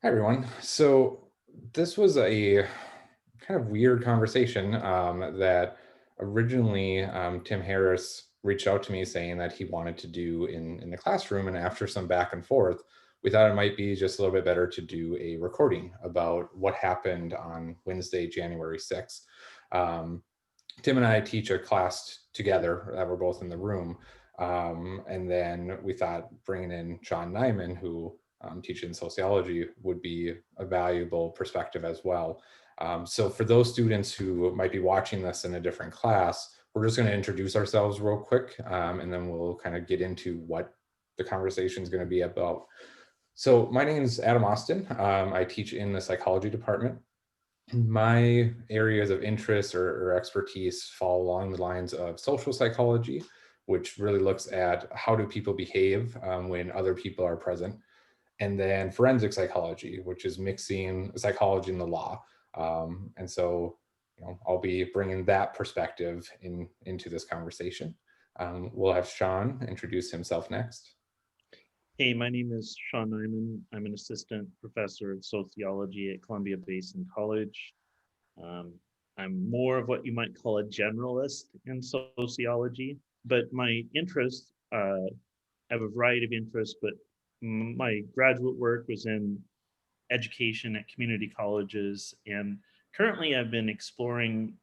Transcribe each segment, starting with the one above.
Hi, everyone. So this was a kind of weird conversation that originally Tim Harris reached out to me saying that he wanted to do in the classroom. And after some back and forth, we thought it might be just a little bit better to do a recording about what happened on Wednesday, January 6th. Um, Tim and I teach a class together that we're both in the room. And then we thought bringing in Sean Nyman, who teaching sociology, would be a valuable perspective as well. So for those students who might be watching this in a different class, we're just going to introduce ourselves real quick, and then we'll kind of get into what the conversation is going to be about. So my name is Adam Austin. I teach in the psychology department. My areas of interest or expertise fall along the lines of social psychology, which really looks at how do people behave when other people are present, and then forensic psychology, which is mixing psychology and the law. And so, I'll be bringing that perspective into this conversation. We'll have Sean introduce himself next. Hey, my name is Sean Nyman. I'm an assistant professor of sociology at Columbia Basin College. Um, I'm more of what you might call a generalist in sociology, but my interests, I have a variety of interests, but my graduate work was in education at community colleges. And currently, I've been exploring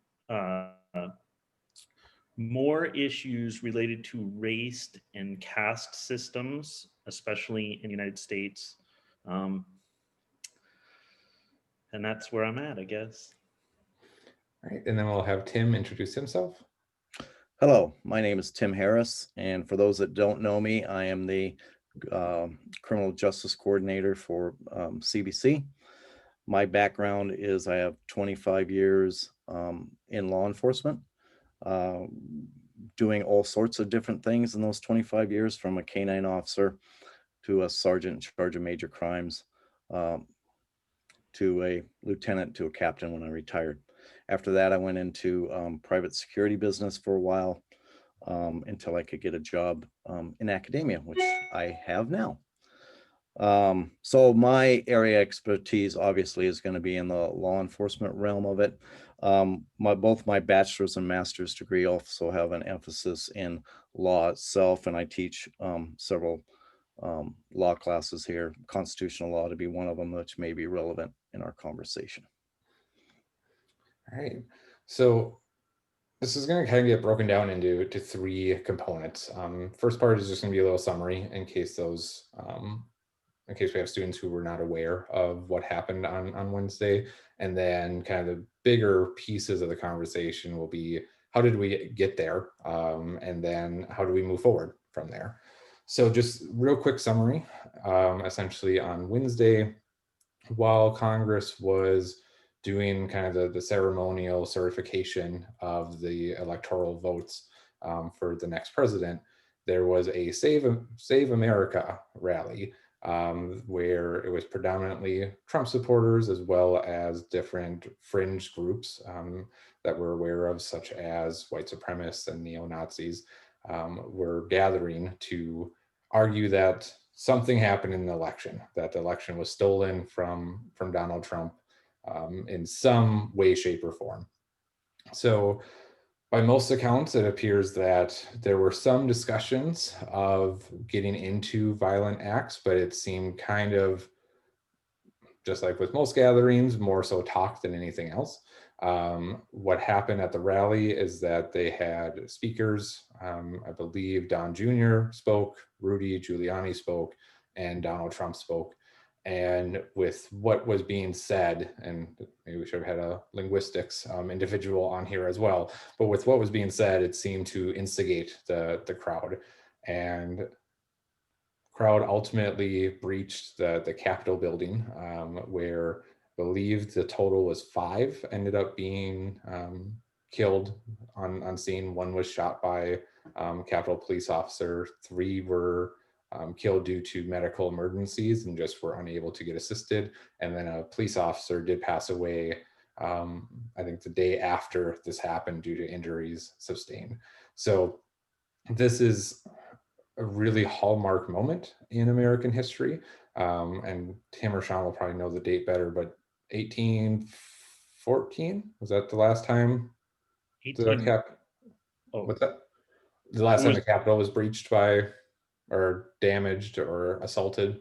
more issues related to race and caste systems, especially in the United States. Um, and that's where I'm at, I guess. All right, and then we'll have Tim introduce himself. Hello, my name is Tim Harris, and for those that don't know me, I am the Criminal Justice Coordinator for CBC. My background is I have 25 years in law enforcement, uh, doing all sorts of different things in those 25 years, from a canine officer to a sergeant in charge of major crimes, um, to a lieutenant to a captain when I retired. After that, I went into private security business for a while, until I could get a job in academia, which I have now. So my area expertise obviously is going to be in the law enforcement realm of it. Both my bachelor's and master's degree also have an emphasis in law itself, and I teach several law classes here, constitutional law to be one of them, which may be relevant in our conversation. All right. So this is going to kind of get broken down into three components. First part is just going to be a little summary in case we have students who were not aware of what happened on Wednesday. And then kind of the bigger pieces of the conversation will be how did we get there? And then how do we move forward from there? So just real quick summary, essentially on Wednesday, while Congress was doing kind of the ceremonial certification of the electoral votes for the next president, there was a Save America rally where it was predominantly Trump supporters as well as different fringe groups that we're aware of, such as white supremacists and neo-Nazis, were gathering to argue that something happened in the election, that the election was stolen from Donald Trump in some way, shape, or form. So by most accounts, it appears that there were some discussions of getting into violent acts, but it seemed kind of, just like with most gatherings, more so talk than anything else. What happened at the rally is that they had speakers. I believe Don Jr. spoke, Rudy Giuliani spoke, and Donald Trump spoke. And with what was being said, and maybe we should have had a linguistics individual on here as well, but with what was being said, it seemed to instigate the crowd. And crowd ultimately breached the Capitol building, where I believe the total was 5 ended up being killed on scene. 1 was shot by Capitol police officer. 3 were killed due to medical emergencies and just were unable to get assisted. And then a police officer did pass away, I think the day after this happened, due to injuries sustained. So this is a really hallmark moment in American history. and Tim or Sean will probably know the date better, but 1814, was that the last time the 18. cap? Oh, What's that? The last it time was the Capitol was breached by, or damaged, or assaulted?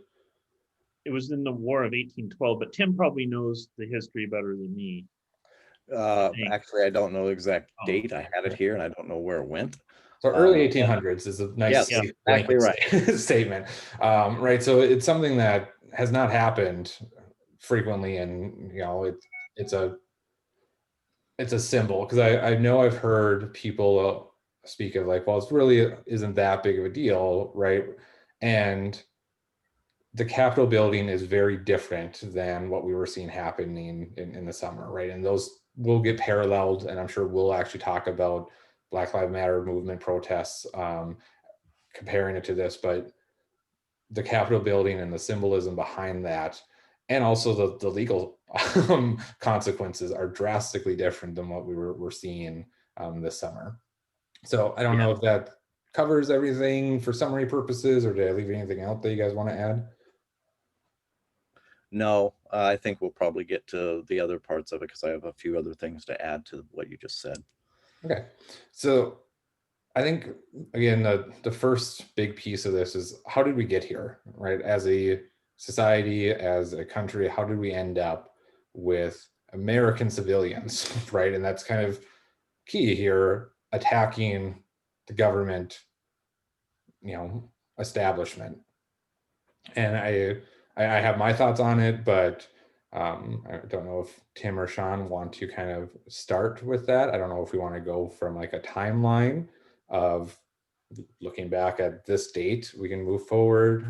it was in the War of 1812, but Tim probably knows the history better than me, I think. Actually, I don't know the exact Oh, date. I had it here and I don't know where it went. So early But 1800s is a nice yes, yeah. exactly blanket right. statement, right? So it's something that has not happened frequently, and it's a it's a symbol, because I know I've heard people speak of like, well, it's really isn't that big of a deal, right? And the Capitol building is very different than what we were seeing happening in the summer, right? And those will get paralleled, and I'm sure we'll actually talk about Black Lives Matter movement protests, comparing it to this, but the Capitol building and the symbolism behind that, and also the legal consequences are drastically different than what we're seeing this summer. So I don't Yeah. know if that covers everything for summary purposes, or did I leave anything out that you guys want to add? No, I think we'll probably get to the other parts of it because I have a few other things to add to what you just said. Okay, so I think, again, the first big piece of this is, how did we get here, right? As a society, as a country, how did we end up with American civilians, right? And that's kind of key here, attacking the government, establishment. And I have my thoughts on it, but I don't know if Tim or Sean want to kind of start with that. I don't know if we want to go from like a timeline of looking back at this date, we can move forward,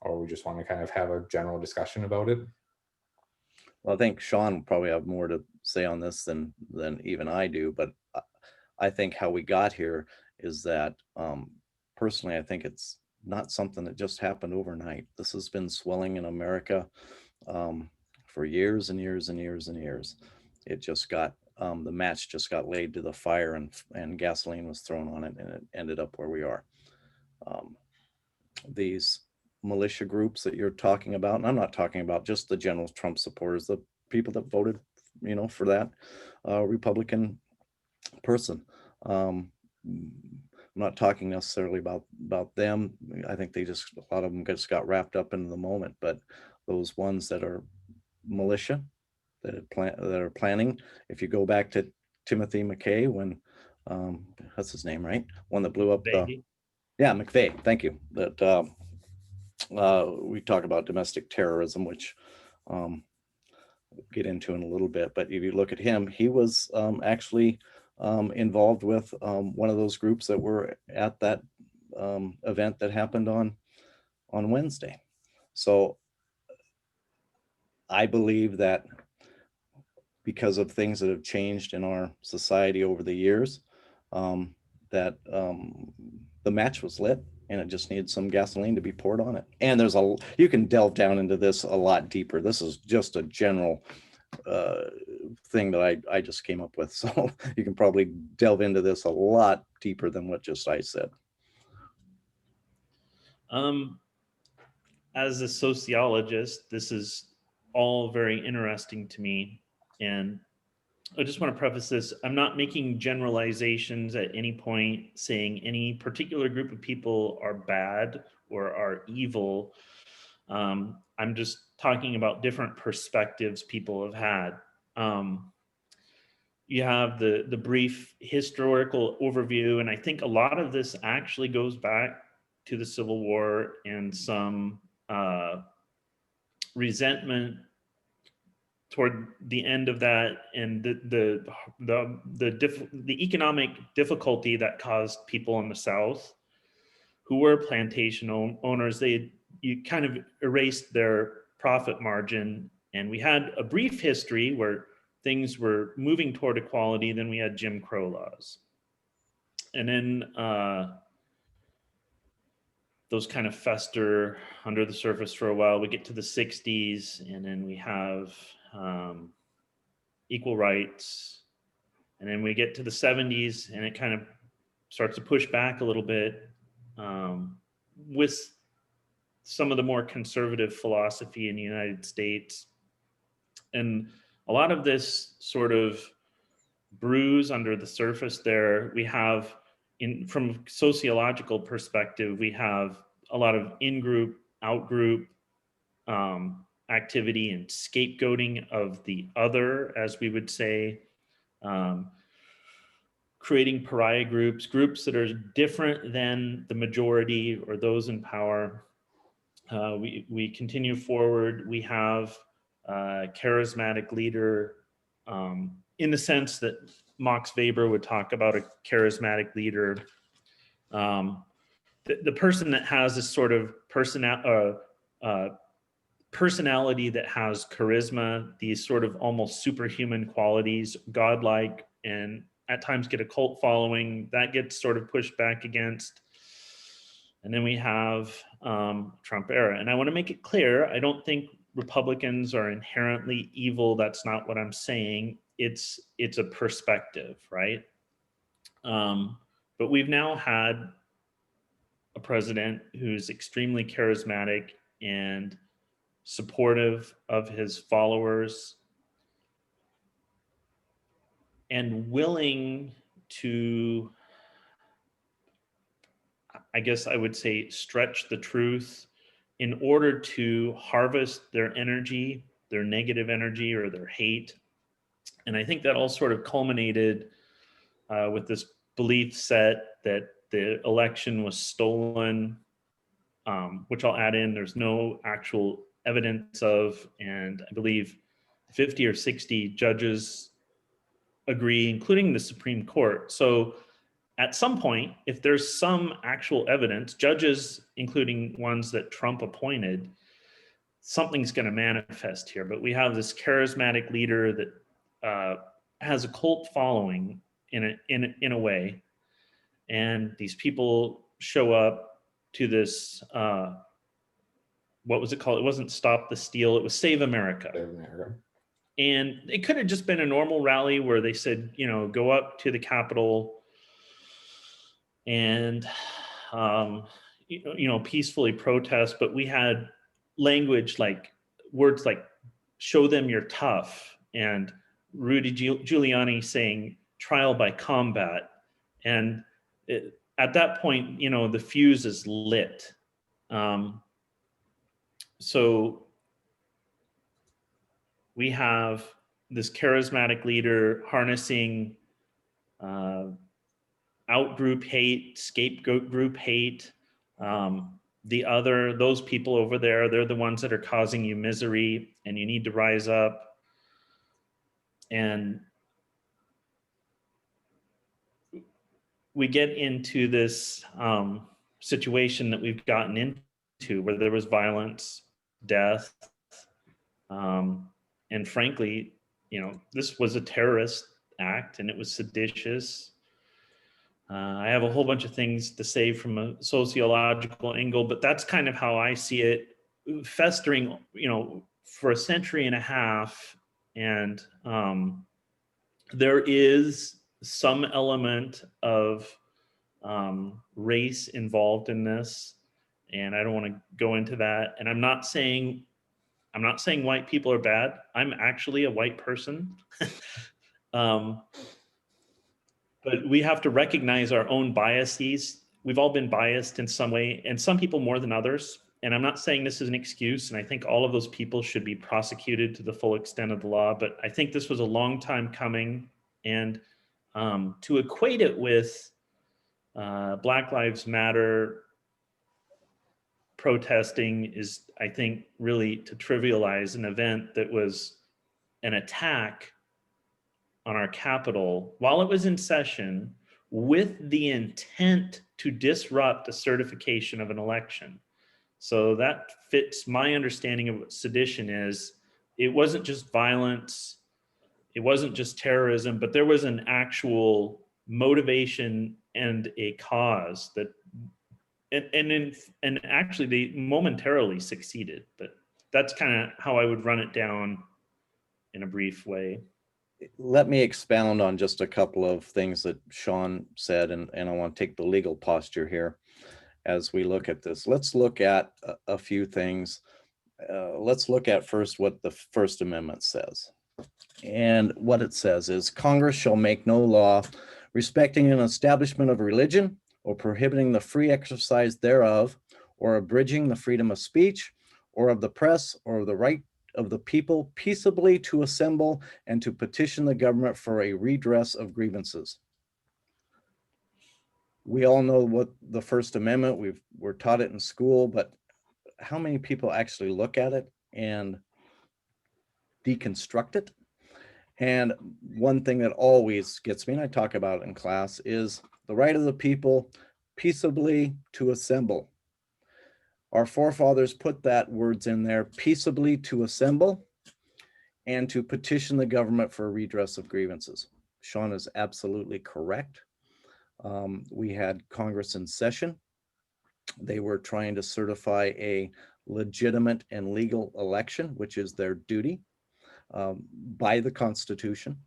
or we just want to kind of have a general discussion about it. Well, I think Sean will probably have more to say on this than even I do, but I think how we got here is that personally, I think it's not something that just happened overnight. This has been swelling in America for years and years and years and years. It just got the match just got laid to the fire, and gasoline was thrown on it, and it ended up where we are. Um, these militia groups that you're talking about, and I'm not talking about just the general Trump supporters, the people that voted, for that Republican person. Um, I'm not talking necessarily about them. I think a lot of them just got wrapped up in the moment. But those ones that are militia that are planning, if you go back to Timothy McKay, when that's his name, right? One that blew up the McVeigh. Thank you. That we talk about domestic terrorism, which we'll get into in a little bit. But if you look at him, he was actually involved with one of those groups that were at that event that happened on Wednesday. So I believe that because of things that have changed in our society over the years, that the match was lit, and it just needs some gasoline to be poured on it. And you can delve down into this a lot deeper. This is just a general thing that I just came up with. So you can probably delve into this a lot deeper than what just I said. As a sociologist, this is all very interesting to me. And I just want to preface this. I'm not making generalizations at any point saying any particular group of people are bad or are evil. I'm just talking about different perspectives people have had. You have the brief historical overview, and I think a lot of this actually goes back to the Civil War and some resentment toward the end of that, and the economic difficulty that caused people in the South who were plantation owners. You kind of erased their profit margin, and we had a brief history where things were moving toward equality. Then we had Jim Crow laws, and then those kind of fester under the surface for a while. We get to the 60s, and then we have equal rights. And then we get to the 70s, and it kind of starts to push back a little bit with some of the more conservative philosophy in the United States. And a lot of this sort of brews under the surface there. We have, from sociological perspective, we have a lot of in-group, out-group activity and scapegoating of the other, as we would say, creating pariah groups, groups that are different than the majority or those in power. We continue forward. We have a charismatic leader in the sense that Max Weber would talk about a charismatic leader. The person that has this sort of personality that has charisma, these sort of almost superhuman qualities, godlike, and at times get a cult following, that gets sort of pushed back against. And then we have Trump era. And I want to make it clear, I don't think Republicans are inherently evil. That's not what I'm saying. It's a perspective, right? But we've now had a president who's extremely charismatic and supportive of his followers and willing to, I guess I would say, stretch the truth in order to harvest their energy, their negative energy or their hate. And I think that all sort of culminated with this belief set that the election was stolen, which I'll add in, there's no actual evidence of, and I believe 50 or 60 judges agree, including the Supreme Court. So at some point, if there's some actual evidence, judges, including ones that Trump appointed, something's going to manifest here. But we have this charismatic leader that has a cult following in a way, and these people show up to this. What was it called? It wasn't Stop the Steal. It was Save America. Save America. And it could have just been a normal rally where they said, go up to the Capitol and, peacefully protest. But we had language like words like "show them you're tough" and Rudy Giuliani saying "trial by combat." And at that point, the fuse is lit. So we have this charismatic leader harnessing out-group hate, scapegoat group hate. Those people over there, they're the ones that are causing you misery, and you need to rise up. And we get into this situation that we've gotten into where there was violence, death, and frankly, this was a terrorist act and it was seditious. I have a whole bunch of things to say from a sociological angle, but that's kind of how I see it festering, for a century and a half. And there is some element of race involved in this, and I don't want to go into that. And I'm not saying white people are bad. I'm actually a white person. But we have to recognize our own biases. We've all been biased in some way, and some people more than others. And I'm not saying this is an excuse, and I think all of those people should be prosecuted to the full extent of the law. But I think this was a long time coming. And to equate it with Black Lives Matter protesting is, I think, really to trivialize an event that was an attack on our Capitol while it was in session with the intent to disrupt the certification of an election. So that fits my understanding of what sedition is. It wasn't just violence, it wasn't just terrorism, but there was an actual motivation and a cause that, and actually they momentarily succeeded. But that's kind of how I would run it down in a brief way. Let me expound on just a couple of things that Sean said, and I want to take the legal posture here. as we look at this. Let's look at a few things. Let's look at first what the First Amendment says. And what it says is, Congress shall make no law respecting an establishment of religion or prohibiting the free exercise thereof, or abridging the freedom of speech or of the press or the right of the people peaceably to assemble and to petition the government for a redress of grievances. We all know what the First Amendment, we're taught it in school, but how many people actually look at it and deconstruct it? And one thing that always gets me, and I talk about it in class, is the right of the people peaceably to assemble. Our forefathers put that words in there, peaceably to assemble and to petition the government for a redress of grievances. Sean is absolutely correct. We had Congress in session. They were trying to certify a legitimate and legal election, which is their duty by the Constitution.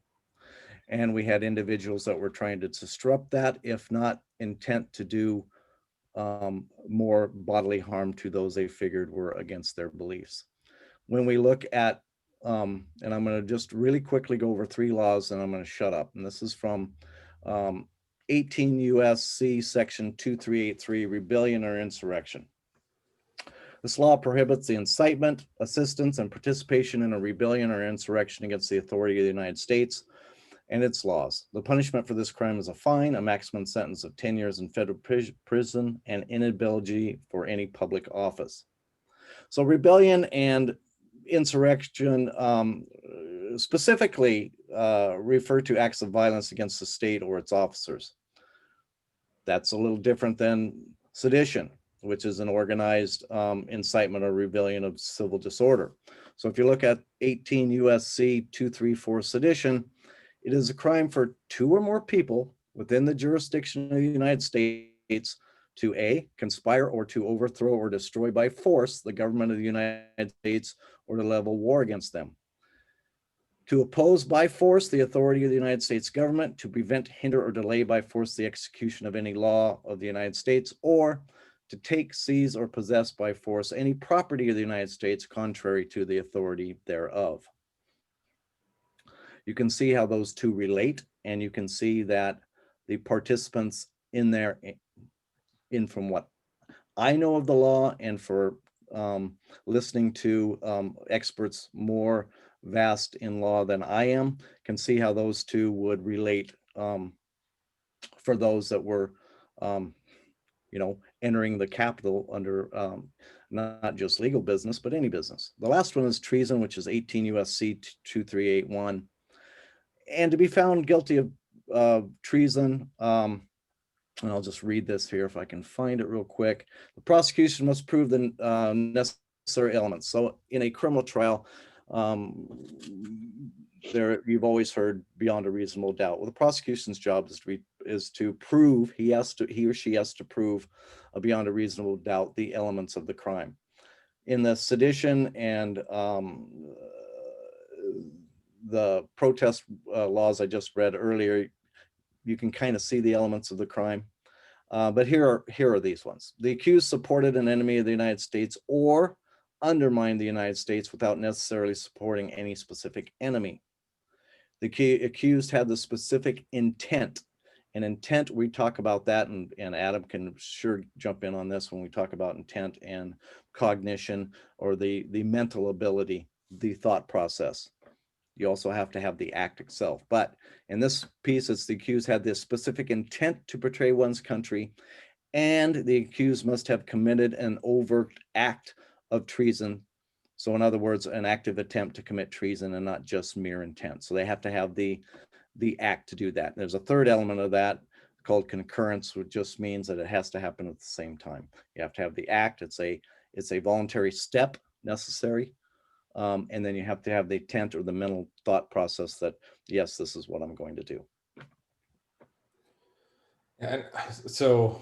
And we had individuals that were trying to disrupt that, if not intent to do more bodily harm to those they figured were against their beliefs. When we look at, and I'm going to just really quickly go over 3 laws and I'm going to shut up. And this is from 18 U.S.C. section 2383, rebellion or insurrection. This law prohibits the incitement, assistance, and participation in a rebellion or insurrection against the authority of the United States and its laws. The punishment for this crime is a fine, a maximum sentence of 10 years in federal prison, and ineligibility for any public office. So rebellion and insurrection specifically refer to acts of violence against the state or its officers. That's a little different than sedition, which is an organized incitement or rebellion of civil disorder. So if you look at 18 U.S.C. 234 sedition, it is a crime for 2 or more people within the jurisdiction of the United States to A, conspire or to overthrow or destroy by force the government of the United States or to level war against them. To oppose by force the authority of the United States government, to prevent, hinder, or delay by force the execution of any law of the United States, or to take, seize, or possess by force any property of the United States contrary to the authority thereof. You can see how those 2 relate, and you can see that the participants in there, from what I know of the law and for listening to experts more vast in law than I am, can see how those 2 would relate for those that were, entering the Capitol under not just legal business, but any business. The last one is treason, which is 18 U.S.C. 2381. And to be found guilty of treason, and I'll just read this here if I can find it real quick. The prosecution must prove the necessary elements. So in a criminal trial, you've always heard beyond a reasonable doubt. Well, the prosecution's job is to prove, he or she has to prove beyond a reasonable doubt the elements of the crime. In the sedition and the protest laws I just read earlier, you can kind of see the elements of the crime. But here are these ones. The accused supported an enemy of the United States or undermined the United States without necessarily supporting any specific enemy. The accused had the specific intent. And intent, we talk about that, and Adam can sure jump in on this when we talk about intent and cognition, or the mental ability, the thought process. You also have to have the act itself. But in this piece, it's the accused had this specific intent to betray one's country, and the accused must have committed an overt act of treason. So in other words, an active attempt to commit treason and not just mere intent. So they have to have the act to do that. There's a third element of that called concurrence, which just means that it has to happen at the same time. You have to have the act. It's a voluntary step necessary. And then you have to have the intent or the mental thought process that, yes, this is what I'm going to do. And so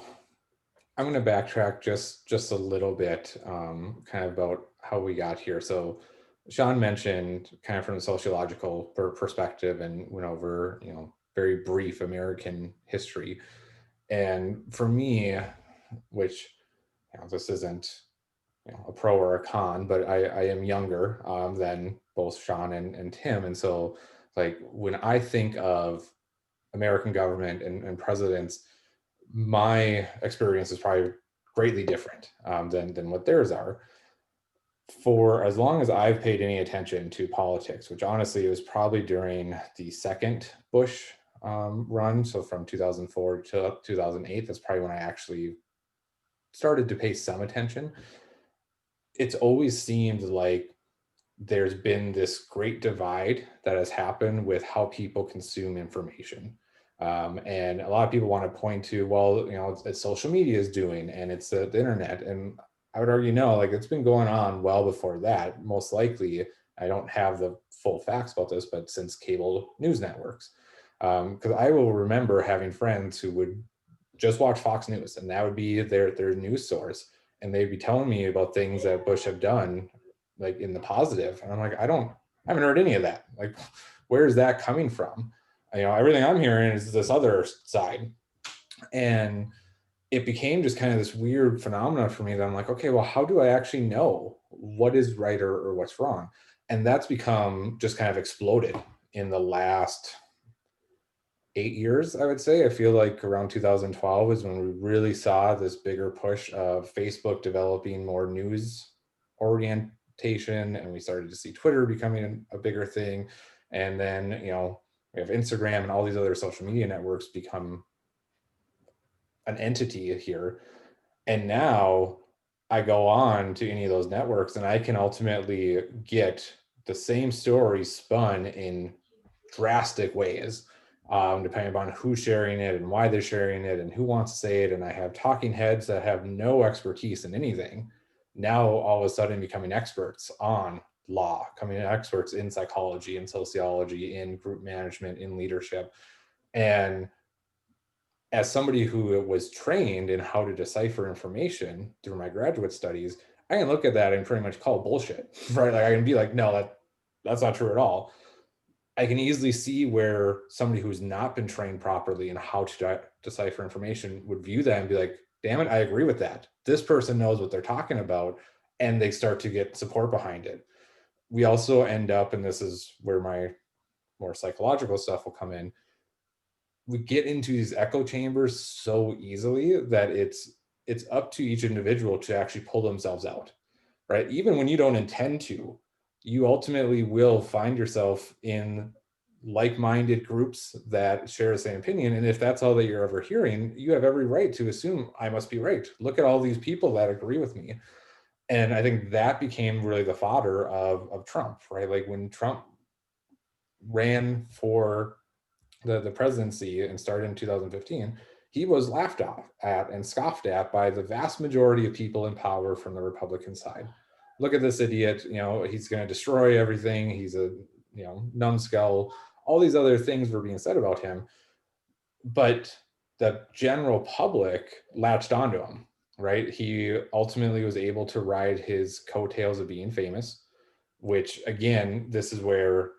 I'm going to backtrack just a little bit, kind of about how we got here. So Sean mentioned kind of from a sociological perspective and went over, very brief American history. And for me, which this isn't a pro or a con, but I am younger than both Sean and Tim. And so like when I think of American government and presidents, my experience is probably greatly different than what theirs are. For as long as I've paid any attention to politics, which honestly it was probably during the second Bush run, so from 2004 to 2008, that's probably when I actually started to pay some attention. It's always seemed like there's been this great divide that has happened with how people consume information. And a lot of people want to point to, well, it's social media is doing, and it's the internet. And I would argue, no, like it's been going on well before that. Most likely, I don't have the full facts about this, but since cable news networks, because I will remember having friends who would just watch Fox News, and that would be their news source, and they'd be telling me about things that Bush have done, like in the positive, and I'm like, I haven't heard any of that. Like, where is that coming from? Everything I'm hearing is this other side, and it became just kind of this weird phenomenon for me that I'm like, okay, well, how do I actually know what is right or what's wrong? And that's become just kind of exploded in the last 8 years, I would say. I feel like around 2012 is when we really saw this bigger push of Facebook developing more news orientation, and we started to see Twitter becoming a bigger thing. And then, we have Instagram and all these other social media networks become an entity here. And now I go on to any of those networks and I can ultimately get the same story spun in drastic ways, depending upon who's sharing it and why they're sharing it and who wants to say it. And I have talking heads that have no expertise in anything, now all of a sudden becoming experts on law, coming experts in psychology, in sociology, in group management, in leadership. And as somebody who was trained in how to decipher information through my graduate studies, I can look at that and pretty much call bullshit, right? Like I can be like, no, that's not true at all. I can easily see where somebody who's not been trained properly in how to decipher information would view that and be like, damn it, I agree with that. This person knows what they're talking about, and they start to get support behind it. We also end up, and this is where my more psychological stuff will come in, we get into these echo chambers so easily that it's up to each individual to actually pull themselves out, right? Even when you don't intend to, you ultimately will find yourself in like-minded groups that share the same opinion. And if that's all that you're ever hearing, you have every right to assume I must be right. Look at all these people that agree with me. And I think that became really the fodder of Trump, right? Like when Trump ran for the presidency and started in 2015, he was laughed at and scoffed at by the vast majority of people in power from the Republican side. Look at this idiot, he's going to destroy everything. He's a, numbskull. All these other things were being said about him. But the general public latched onto him, right? He ultimately was able to ride his coattails of being famous, which again, this is where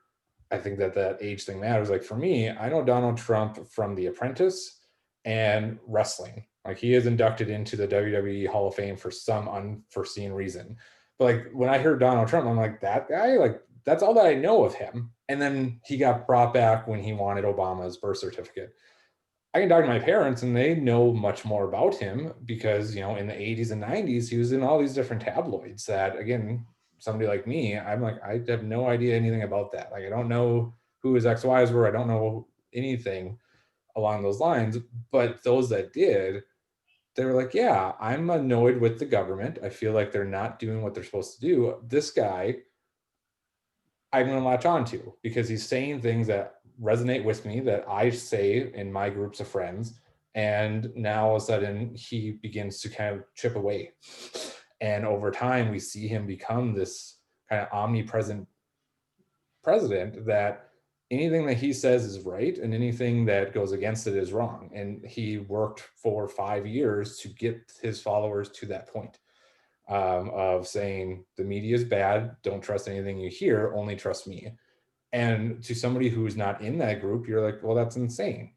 I think that age thing matters. Like for me, I know Donald Trump from The Apprentice and wrestling. Like he is inducted into the WWE Hall of Fame for some unforeseen reason. But like when I heard Donald Trump, I'm like, that guy, like that's all that I know of him. And then he got brought back when he wanted Obama's birth certificate. I can talk to my parents and they know much more about him because, in the 80s and 90s, he was in all these different tabloids that, again, somebody like me, I'm like, I have no idea anything about that. Like, I don't know who his ex-wives were. I don't know anything along those lines. But those that did, they were like, yeah, I'm annoyed with the government. I feel like they're not doing what they're supposed to do. This guy, I'm going to latch on to because he's saying things that resonate with me that I say in my groups of friends. And now all of a sudden he begins to kind of chip away. And over time, we see him become this kind of omnipresent president that anything that he says is right and anything that goes against it is wrong. And he worked for 5 years to get his followers to that point. Of saying the media is bad, don't trust anything you hear, only trust me. And to somebody who's not in that group, you're like, well, that's insane.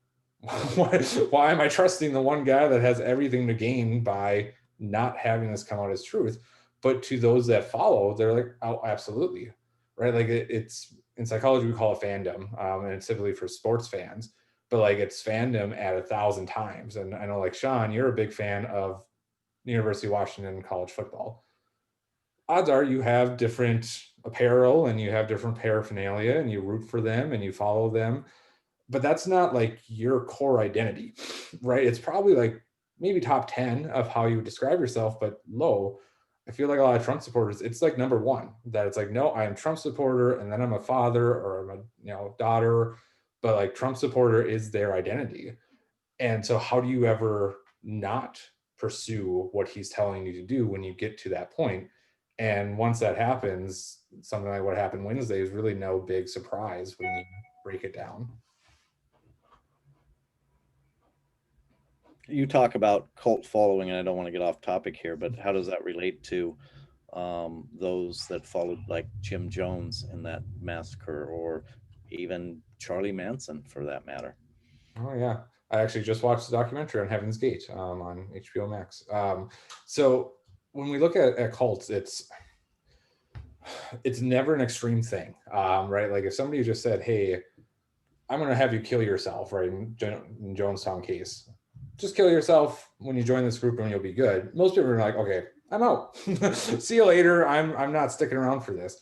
Why am I trusting the one guy that has everything to gain by not having this come out as truth. But to those that follow, they're like, oh, absolutely, right? Like it's in psychology we call it fandom, and it's typically for sports fans, but like it's fandom at 1,000 times. And I know, like Sean, you're a big fan of University of Washington college football. Odds are you have different apparel and you have different paraphernalia and you root for them and you follow them, but that's not like your core identity, right? It's probably like maybe top 10 of how you would describe yourself, but low. I feel like a lot of Trump supporters, it's like number one, that it's like, no, I am Trump supporter, and then I'm a father or I'm a daughter, but like Trump supporter is their identity. And so how do you ever not pursue what he's telling you to do when you get to that point? And once that happens, something like what happened Wednesday is really no big surprise when you break it down. You talk about cult following, and I don't want to get off topic here, but how does that relate to those that followed, like Jim Jones in that massacre, or even Charlie Manson for that matter? Oh yeah, I actually just watched the documentary on Heaven's Gate on HBO Max. So when we look at cults, it's never an extreme thing, right? Like if somebody just said, "Hey, I'm going to have you kill yourself," right? In Jonestown case, just kill yourself when you join this group and you'll be good. Most people are like, "Okay, I'm out. See you later. I'm not sticking around for this."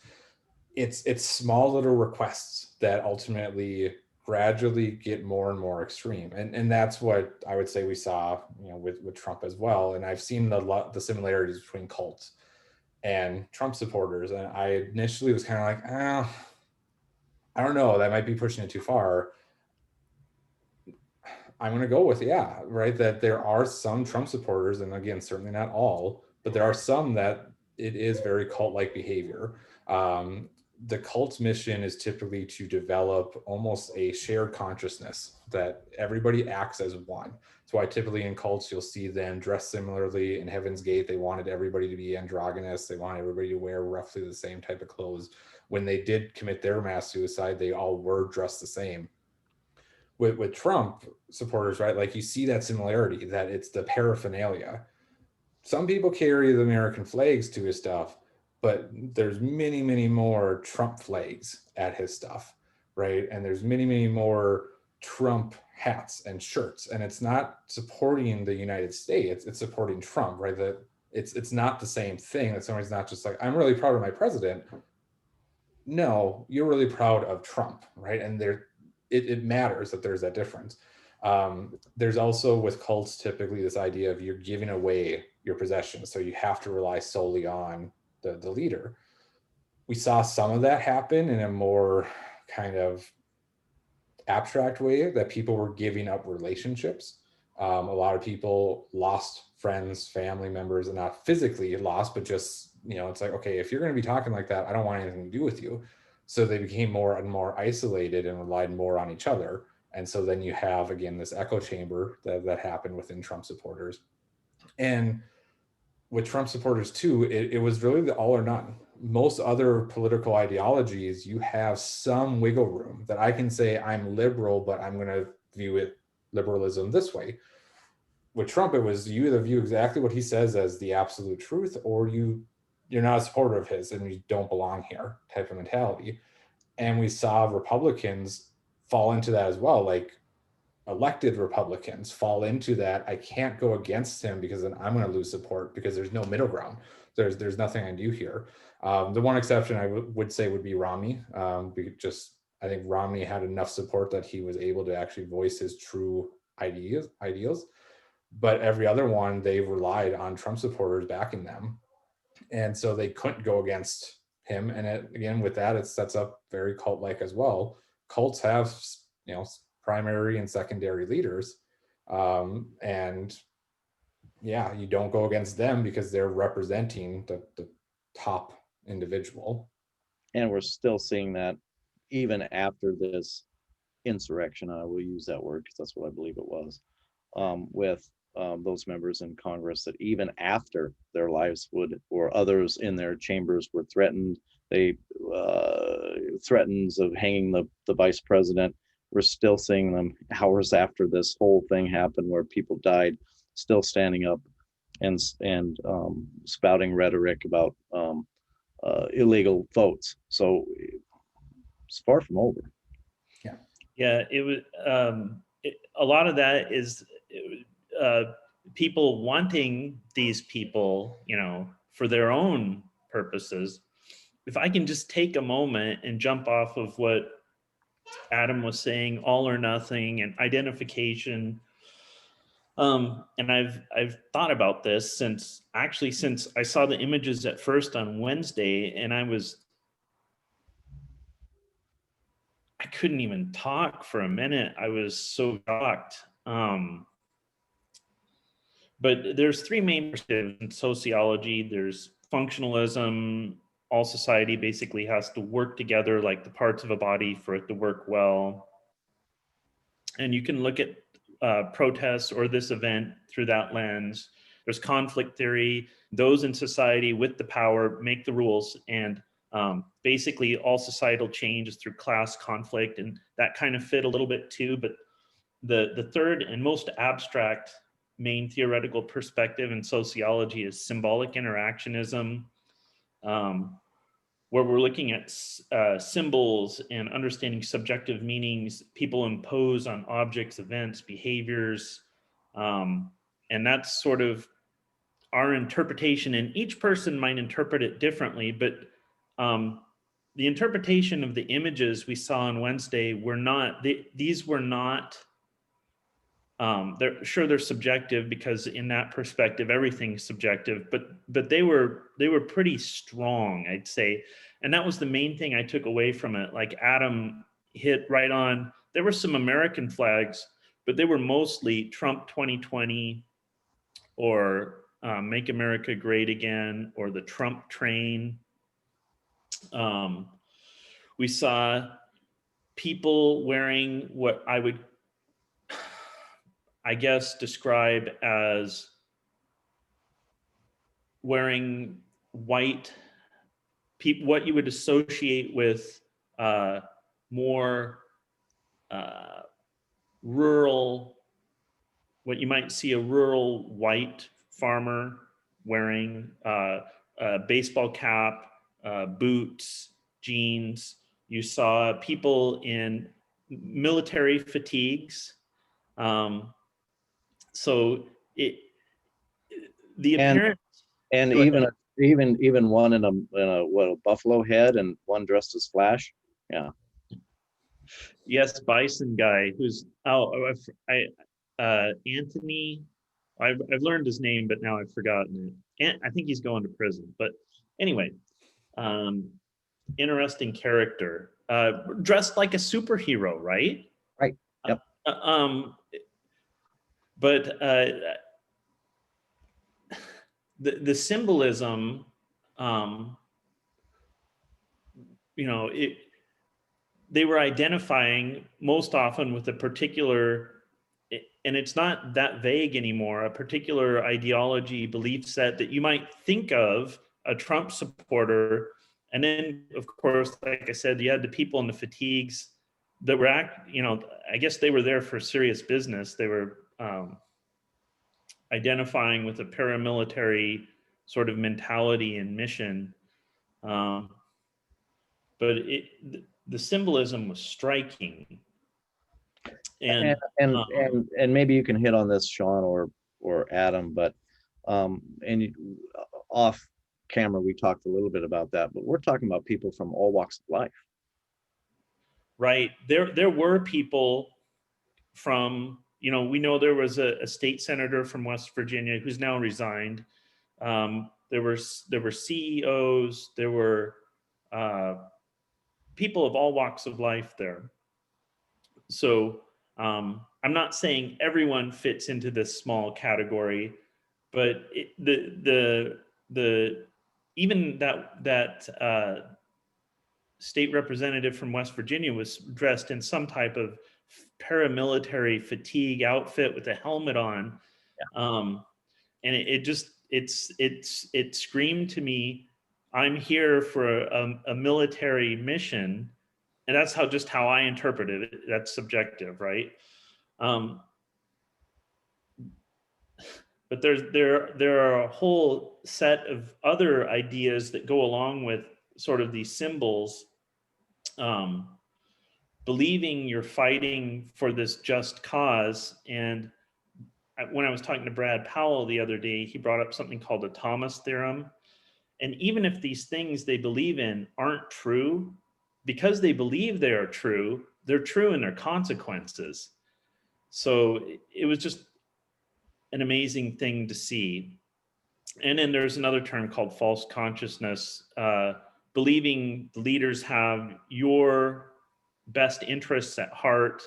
It's small little requests that ultimately gradually get more and more extreme, and that's what I would say we saw, with Trump as well. And I've seen the similarities between cults and Trump supporters, and I initially was kind of like, I don't know, that might be pushing it too far. I'm going to go with, yeah, right, that there are some Trump supporters, and again, certainly not all, but there are some that it is very cult-like behavior. The cult's mission is typically to develop almost a shared consciousness that everybody acts as one. That's why typically in cults, you'll see them dressed similarly. In Heaven's Gate, they wanted everybody to be androgynous. They wanted everybody to wear roughly the same type of clothes. When they did commit their mass suicide, they all were dressed the same. With Trump supporters, right? Like you see that similarity, that it's the paraphernalia. Some people carry the American flags to his stuff, but there's many, many more Trump flags at his stuff, right? And there's many, many more Trump hats and shirts. And it's not supporting the United States, it's supporting Trump, right? That it's not the same thing. That somebody's not just like, I'm really proud of my president. No, you're really proud of Trump, right? And it matters that there's that difference. There's also with cults typically this idea of you're giving away your possessions, so you have to rely solely on the leader. We saw some of that happen in a more kind of abstract way, that people were giving up relationships. A lot of people lost friends, family members, and not physically lost, but just, it's like, okay, if you're going to be talking like that, I don't want anything to do with you. So they became more and more isolated and relied more on each other. And so then you have, again, this echo chamber that happened within Trump supporters. And with Trump supporters too, it was really the all or none. Most other political ideologies, you have some wiggle room that I can say I'm liberal, but I'm going to view it liberalism this way. With Trump, it was you either view exactly what he says as the absolute truth, or you're not a supporter of his and you don't belong here type of mentality. And we saw Republicans fall into that as well. Like elected Republicans fall into that. I can't go against him because then I'm going to lose support, because there's no middle ground. There's nothing I do here. The one exception I would say would be Romney. I think Romney had enough support that he was able to actually voice his true ideals. But every other one, they relied on Trump supporters backing them. And so they couldn't go against him. And again, with that, it sets up very cult-like as well. Cults have, primary and secondary leaders. And yeah, you don't go against them because they're representing the top individual. And we're still seeing that even after this insurrection. I will use that word because that's what I believe it was, with those members in Congress, that even after their lives or others in their chambers were threatened, they threatens of hanging the vice president. We're still seeing them hours after this whole thing happened, where people died, still standing up and spouting rhetoric about illegal votes. So it's far from over. Yeah, it was a lot of that is people wanting these people, for their own purposes. If I can just take a moment and jump off of what Adam was saying, all or nothing and identification. And I've thought about this since I saw the images at first on Wednesday, and I couldn't even talk for a minute. I was so shocked. But there's three main perspectives in sociology. There's functionalism. All society basically has to work together like the parts of a body for it to work well. And you can look at protests or this event through that lens. There's conflict theory. Those in society with the power make the rules, and basically all societal change is through class conflict, and that kind of fit a little bit too. But the third and most abstract main theoretical perspective in sociology is symbolic interactionism, where we're looking at symbols and understanding subjective meanings people impose on objects, events, behaviors. And that's sort of our interpretation, and each person might interpret it differently, but the interpretation of the images we saw on Wednesday were not, these were not, they're subjective, because in that perspective everything's subjective, but they were pretty strong, I'd say. And that was the main thing I took away from it. Like Adam hit right on, there were some American flags, but they were mostly Trump 2020 or Make America Great Again or the Trump train. We saw people wearing what I would, I guess, describe as wearing white, what you would associate with more rural, what you might see a rural white farmer wearing, a baseball cap, boots, jeans. You saw people in military fatigues. So the apparent and even one in a buffalo head and one dressed as Flash. Yeah. Yes, Bison guy who's Anthony. I've learned his name, but now I've forgotten it. And I think he's going to prison. But anyway, interesting character. Dressed like a superhero, right? Right. Yep. But the symbolism, they were identifying most often with a particular, and it's not that vague anymore, a particular ideology, belief set that you might think of a Trump supporter. And then, of course, like I said, you had the people in the fatigues that were I guess they were there for serious business. They were identifying with a paramilitary sort of mentality and mission. But the symbolism was striking. And maybe you can hit on this, Sean or Adam, but off camera we talked a little bit about that, but we're talking about people from all walks of life. Right. There were people from, we know there was a state senator from West Virginia who's now resigned. There were CEOs, there were people of all walks of life there. So I'm not saying everyone fits into this small category, but even that state representative from West Virginia was dressed in some type of paramilitary fatigue outfit with a helmet on. Yeah. And it screamed to me, I'm here for a military mission. And that's how I interpret it. That's subjective, right? But there are a whole set of other ideas that go along with sort of these symbols. Um, Believing you're fighting for this just cause. And when I was talking to Brad Powell the other day, he brought up something called the Thomas theorem. And even if these things they believe in aren't true, because they believe they are true, they're true in their consequences. So it was just an amazing thing to see. And then there's another term called false consciousness, believing the leaders have your best interests at heart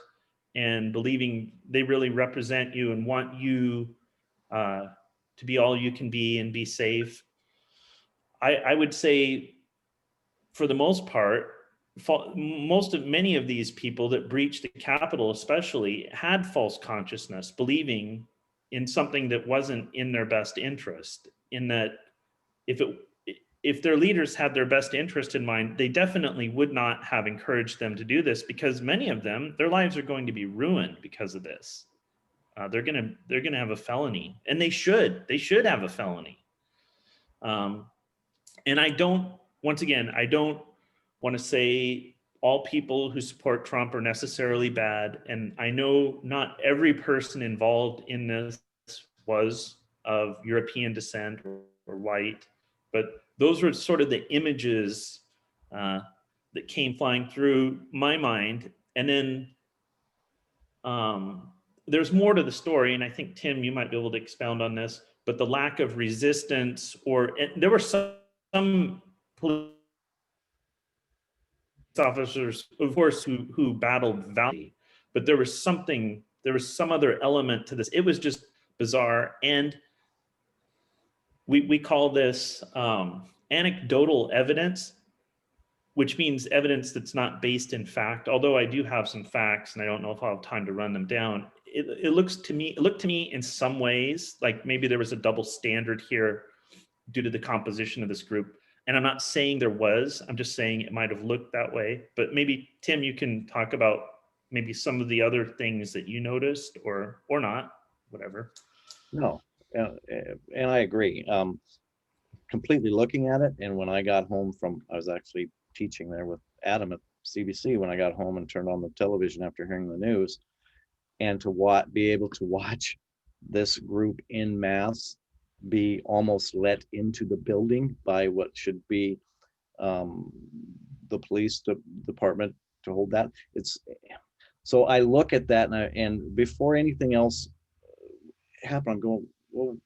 and believing they really represent you and want you uh, to be all you can be and be safe. I would say, for the most part, many of these people that breached the Capitol, especially, had false consciousness, believing in something that wasn't in their best interest. In that, if their leaders had their best interest in mind, they definitely would not have encouraged them to do this, because many of them, their lives are going to be ruined because of this. They're gonna have a felony, and they should have a felony. And I don't, once again, I don't want to say all people who support Trump are necessarily bad. And I know not every person involved in this was of European descent or white, but those were sort of the images that came flying through my mind. And then there's more to the story, and I think, Tim, you might be able to expound on this, but the lack of resistance, there were some police officers, of course, who battled valiantly, but there was some other element to this. It was just bizarre. And we call this anecdotal evidence, which means evidence that's not based in fact. Although I do have some facts, and I don't know if I'll have time to run them down. It looked to me in some ways like maybe there was a double standard here due to the composition of this group. And I'm not saying there was, I'm just saying it might have looked that way. But maybe, Tim, you can talk about maybe some of the other things that you noticed, or not, whatever. No, and I agree. Completely looking at it, and when I got home from, I was actually teaching there with Adam at CBC. When I got home and turned on the television after hearing the news, and to be able to watch this group in mass be almost let into the building by what should be the police department to hold that. So I look at that, and before anything else happened, I'm going, well,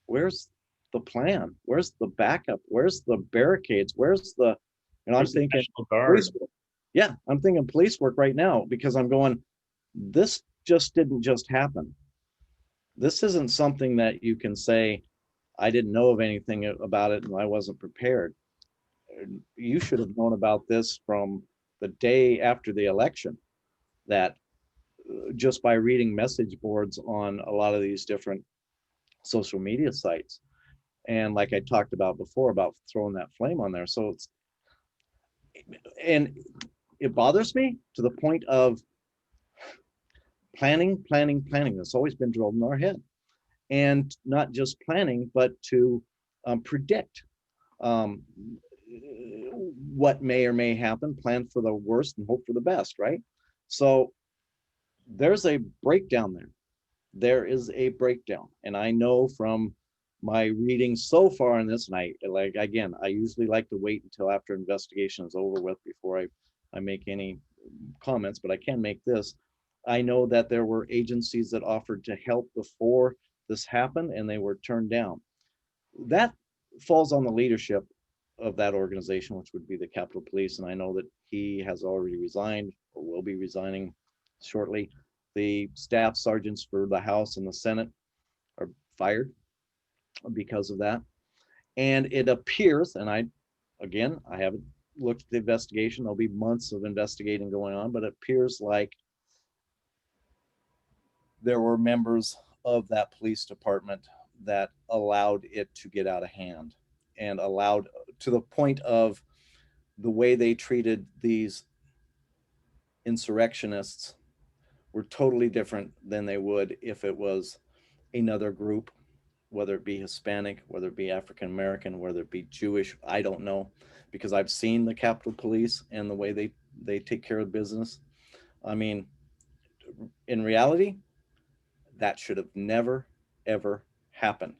where's the plan? Where's the backup? Where's the barricades? I'm thinking police work. Yeah, I'm thinking police work right now, because I'm going, this just didn't just happen. This isn't something that you can say, I didn't know of anything about it and I wasn't prepared. You should have known about this from the day after the election, that just by reading message boards on a lot of these different social media sites. And like I talked about before, about throwing that flame on there. So it bothers me to the point of planning. That's always been drilled in our head. And not just planning, but to predict what may or may happen, plan for the worst and hope for the best, right? So there's a breakdown there. There is a breakdown. And I know from my reading so far in this, and I usually like to wait until after investigation is over with before I make any comments, but I can make this. I know that there were agencies that offered to help before this happened, and they were turned down. That falls on the leadership of that organization, which would be the Capitol Police. And I know that he has already resigned or will be resigning shortly. The staff sergeants for the House and the Senate are fired because of that. And it appears, and I haven't looked at the investigation. There'll be months of investigating going on, but it appears like there were members of that police department that allowed it to get out of hand, and allowed, to the point of the way they treated these insurrectionists were totally different than they would if it was another group whether it be Hispanic, whether it be African American, whether it be Jewish, I don't know, because I've seen the Capitol Police and the way they take care of business. I mean, in reality, that should have never, ever happened.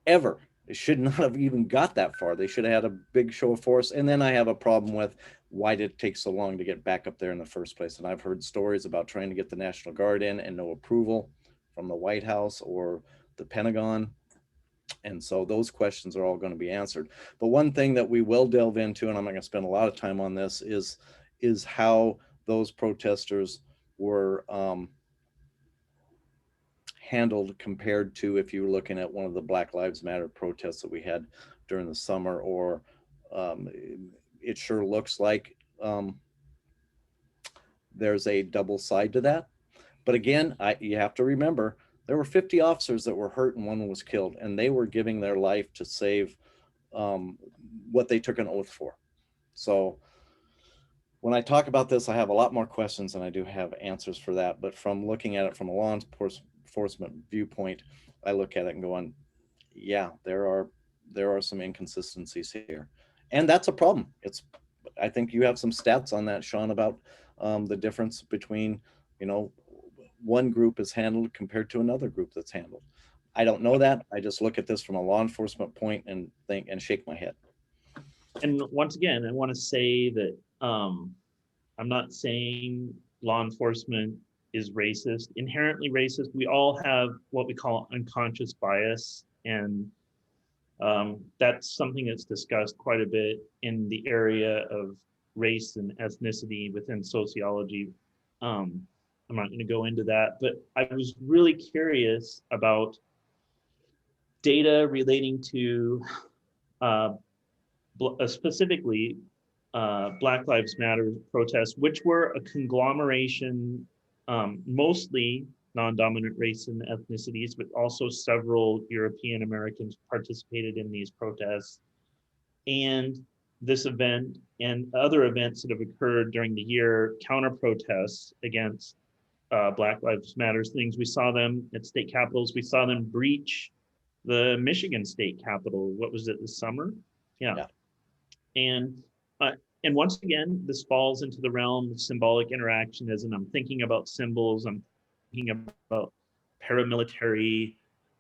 Ever. It should not have even got that far. They should have had a big show of force. And then I have a problem with, why did it take so long to get back up there in the first place? And I've heard stories about trying to get the National Guard in and no approval from the White House or the Pentagon. And so those questions are all going to be answered. But one thing that we will delve into, and I'm not going to spend a lot of time on this, is how those protesters were handled compared to if you were looking at one of the Black Lives Matter protests that we had during the summer, or it sure looks like there's a double side to that. But again, you have to remember, there were 50 officers that were hurt and one was killed, and they were giving their life to save what they took an oath for. So when I talk about this, I have a lot more questions than I do have answers for that. But from looking at it from a law enforcement viewpoint, I look at it and going, yeah, there are some inconsistencies here, and that's a problem. I think you have some stats on that, Sean, about the difference between, one group is handled compared to another group that's handled. I don't know that. I just look at this from a law enforcement point and think and shake my head. And once again, I want to say that I'm not saying law enforcement is racist, inherently racist. We all have what we call unconscious bias, and that's something that's discussed quite a bit in the area of race and ethnicity within sociology. I'm not going to go into that, but I was really curious about data relating to specifically Black Lives Matter protests, which were a conglomeration, mostly non-dominant race and ethnicities, but also several European Americans participated in these protests. And this event and other events that have occurred during the year, counter protests against Black Lives Matters things. We saw them at state capitals. We saw them breach the Michigan state capitol. What was it, this summer? Yeah. And once again, this falls into the realm of symbolic interactionism. I'm thinking about symbols. I'm thinking about paramilitary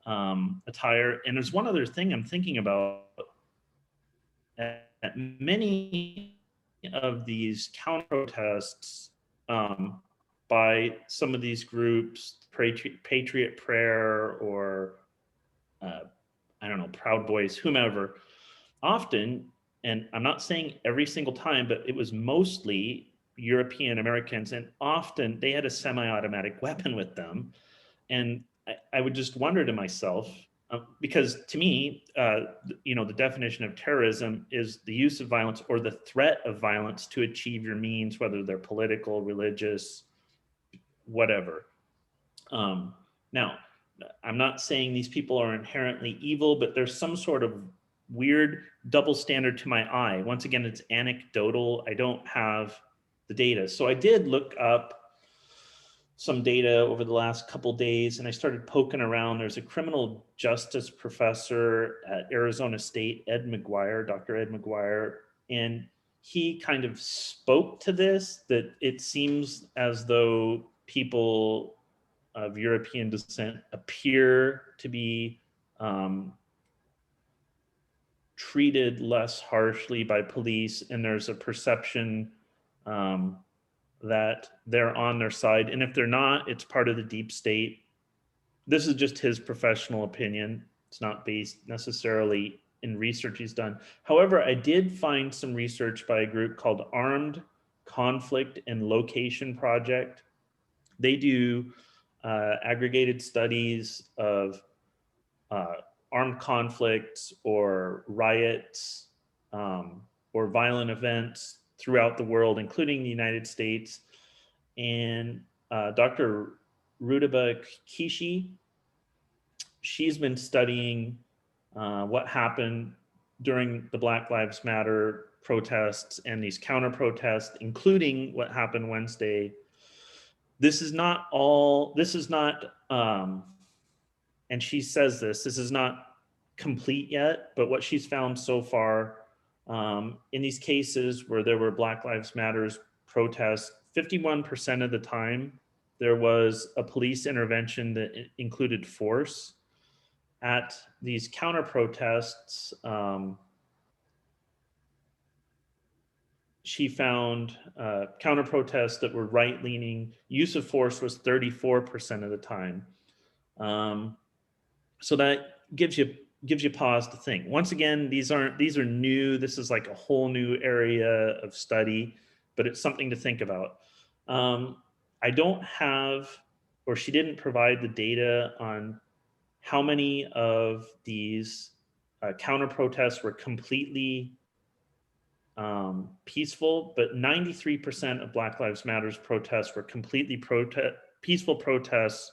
attire. And there's one other thing I'm thinking about. At many of these counter protests by some of these groups, Patriot Prayer, or I don't know, Proud Boys, whomever, often, and I'm not saying every single time, but it was mostly European Americans, and often they had a semi-automatic weapon with them. And I would just wonder to myself, because to me, the definition of terrorism is the use of violence or the threat of violence to achieve your means, whether they're political, religious, whatever. Now, I'm not saying these people are inherently evil, but there's some sort of weird double standard to my eye. Once again, it's anecdotal. I don't have the data. So I did look up some data over the last couple days, and I started poking around. There's a criminal justice professor at Arizona State, Dr. Ed McGuire, and he kind of spoke to this, that it seems as though people of European descent appear to be treated less harshly by police, and there's a perception that they're on their side. And if they're not, it's part of the deep state. This is just his professional opinion. It's not based necessarily in research he's done. However, I did find some research by a group called Armed Conflict and Location Project. They do aggregated studies of armed conflicts or riots or violent events throughout the world, including the United States. And Dr. Rudaba Kishi, she's been studying what happened during the Black Lives Matter protests and these counter protests, including what happened Wednesday. This is not and she says this is not complete yet, but what she's found so far in these cases where there were Black Lives Matters protests, 51% of the time there was a police intervention that included force. At these counter protests, she found counter protests that were right leaning, use of force was 34% of the time. So that gives you pause to think. Once again, these are new. This is like a whole new area of study, but it's something to think about. I don't have, or she didn't provide the data on how many of these counter protests were completely peaceful, but 93% of Black Lives Matters protests were completely peaceful protests.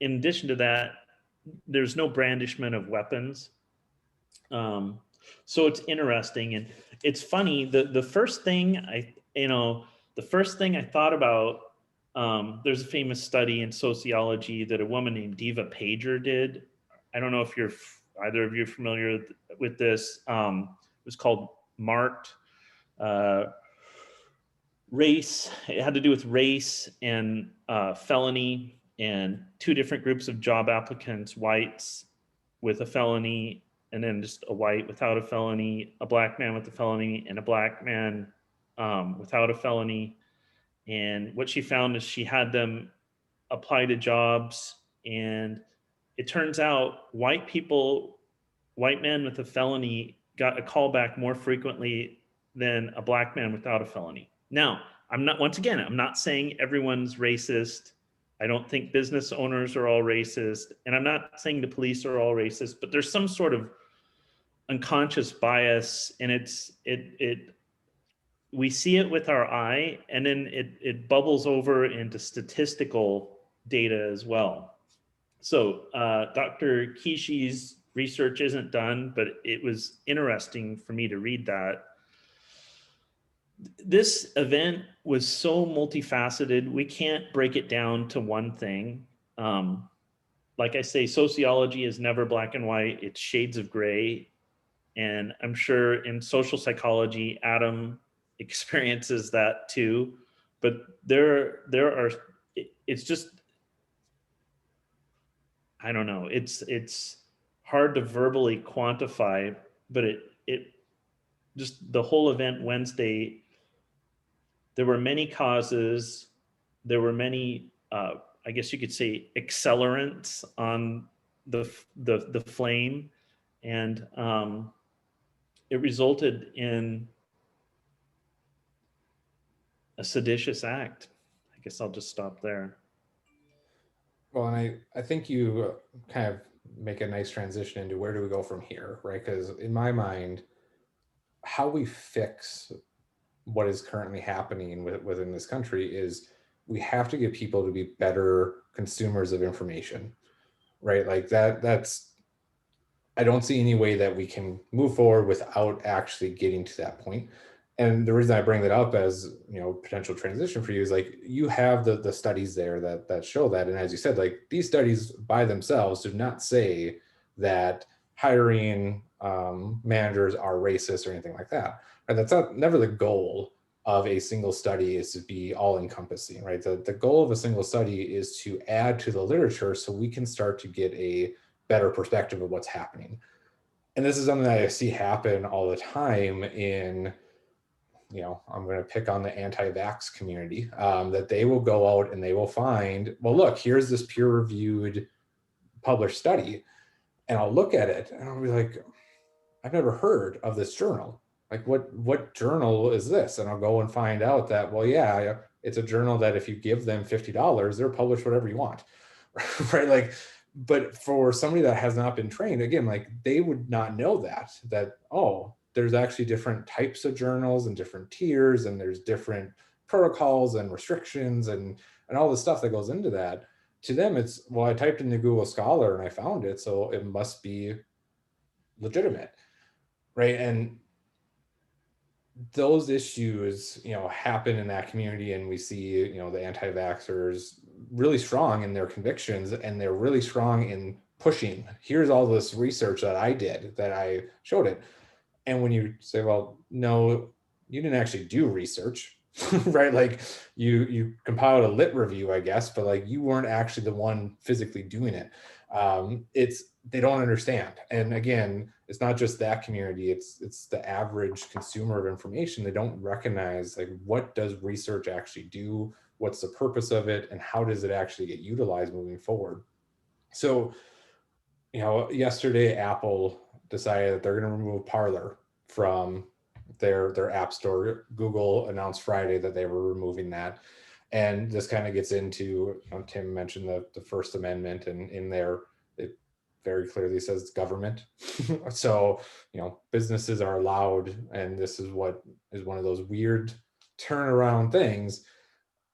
In addition to that, there's no brandishment of weapons. So it's interesting, and it's funny. The first thing I thought about, there's a famous study in sociology that a woman named Diva Pager did. I don't know if either of you are familiar with this. It was called Marked Race. It had to do with race and felony, and two different groups of job applicants: whites with a felony, and then just a white without a felony, a Black man with a felony, and a Black man without a felony. And what she found is she had them apply to jobs, and it turns out white men with a felony got a call back more frequently than a Black man without a felony. Now, I'm not saying everyone's racist. I don't think business owners are all racist, and I'm not saying the police are all racist, but there's some sort of unconscious bias, and we see it with our eye, and then it bubbles over into statistical data as well. So Dr. Kishi's research isn't done, but it was interesting for me to read that. This event was so multifaceted, we can't break it down to one thing. Like I say, sociology is never black and white, it's shades of gray. And I'm sure in social psychology, Adam experiences that too. But it's just, I don't know, it's hard to verbally quantify, but it just, the whole event Wednesday, there were many causes, there were many, I guess you could say, accelerants on the flame, and it resulted in a seditious act. I guess I'll just stop there. Well, and I think you kind of make a nice transition into where do we go from here, right? Because in my mind, how we fix what is currently happening within this country is we have to get people to be better consumers of information, right? Like that's, I don't see any way that we can move forward without actually getting to that point. And the reason I bring that up as, potential transition for you is like, you have the studies there that show that. And as you said, like these studies by themselves do not say that hiring managers are racist or anything like that. Right? That's never the goal of a single study, is to be all encompassing, right? The goal of a single study is to add to the literature so we can start to get a better perspective of what's happening. And this is something that I see happen all the time in, I'm going to pick on the anti-vax community, that they will go out and they will find, well, look, here's this peer-reviewed published study. And I'll look at it and I'll be like, I've never heard of this journal. Like, what journal is this? And I'll go and find out that, well, yeah, it's a journal that if you give them $50, they'll publish whatever you want, right? Like, but for somebody that has not been trained, again, like they would not know that, oh, there's actually different types of journals and different tiers, and there's different protocols and restrictions and all the stuff that goes into that. To them, it's, well, I typed into Google Scholar and I found it, so it must be legitimate, right? And those issues, happen in that community, and we see, the anti-vaxxers really strong in their convictions, and they're really strong in pushing, here's all this research that I did, that I showed it. And when you say, well, no, you didn't actually do research, right? Like you compiled a lit review, I guess, but like you weren't actually the one physically doing it. It's they don't understand. And again, it's not just that community, it's the average consumer of information. They don't recognize like what does research actually do, what's the purpose of it, and how does it actually get utilized moving forward. So, yesterday Apple decided that they're going to remove Parler from their app store. Google announced Friday that they were removing that. And this kind of gets into, Tim mentioned the First Amendment, and in there it very clearly says government. So, businesses are allowed, and this is what is one of those weird turnaround things,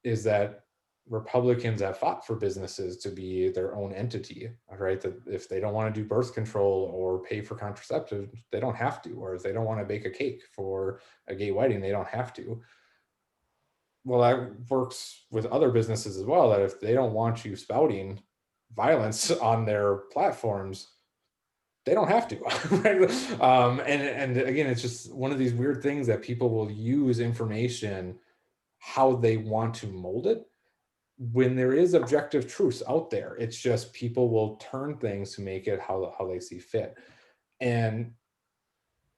is that Republicans have fought for businesses to be their own entity, right? That if they don't want to do birth control or pay for contraceptives, they don't have to. Or if they don't want to bake a cake for a gay wedding, they don't have to. Well, that works with other businesses as well, that if they don't want you spouting violence on their platforms, they don't have to, right? And again, it's just one of these weird things that people will use information how they want to mold it, when there is objective truths out there. It's just people will turn things to make it how they see fit. And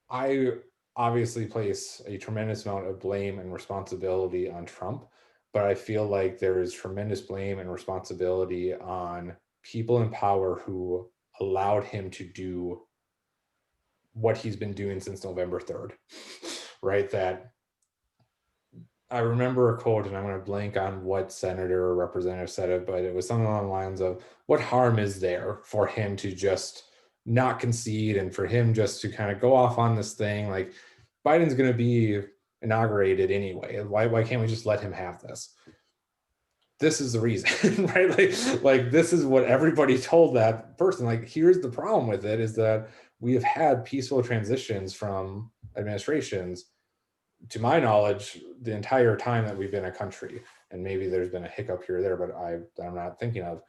I obviously place a tremendous amount of blame and responsibility on Trump, but I feel like there is tremendous blame and responsibility on people in power who allowed him to do what he's been doing since November 3rd, right? That I remember a quote, and I'm going to blank on what senator or representative said it, but it was something along the lines of, what harm is there for him to just not concede, and for him just to kind of go off on this thing? Like, Biden's going to be inaugurated anyway. Why can't we just let him have this? This is the reason, right? Like this is what everybody told that person. Like, here's the problem with it, is that we have had peaceful transitions from administrations, to my knowledge, the entire time that we've been a country. And maybe there's been a hiccup here or there, but I'm not thinking of.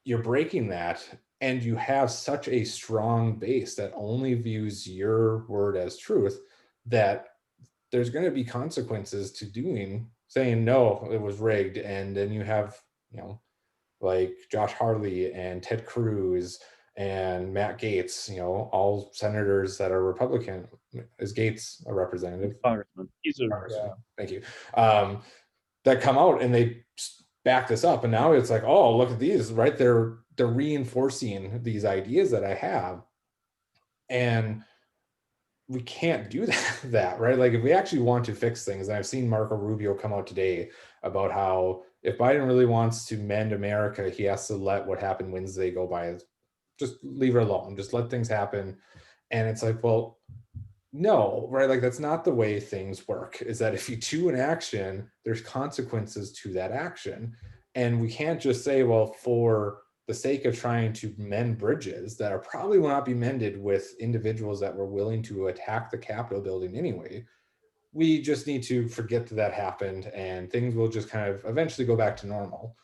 You're breaking that, and you have such a strong base that only views your word as truth, that there's going to be consequences to saying no, it was rigged. And then you have, like Josh Hawley and Ted Cruz and Matt Gaetz, all senators that are Republican. Is Gaetz a representative? Congressman. He's a, Congressman. Thank you. That come out and they back this up, and now it's like, oh, look at these, right? They're reinforcing these ideas that I have, and we can't do that, right? Like, if we actually want to fix things, and I've seen Marco Rubio come out today about how if Biden really wants to mend America, he has to let what happened Wednesday go by. Just leave it alone. Just let things happen. And it's like, well, no, right? Like, that's not the way things work. Is that if you do an action, there's consequences to that action. And we can't just say, well, for the sake of trying to mend bridges that are probably will not be mended with individuals that were willing to attack the Capitol building anyway, we just need to forget that happened, and things will just kind of eventually go back to normal.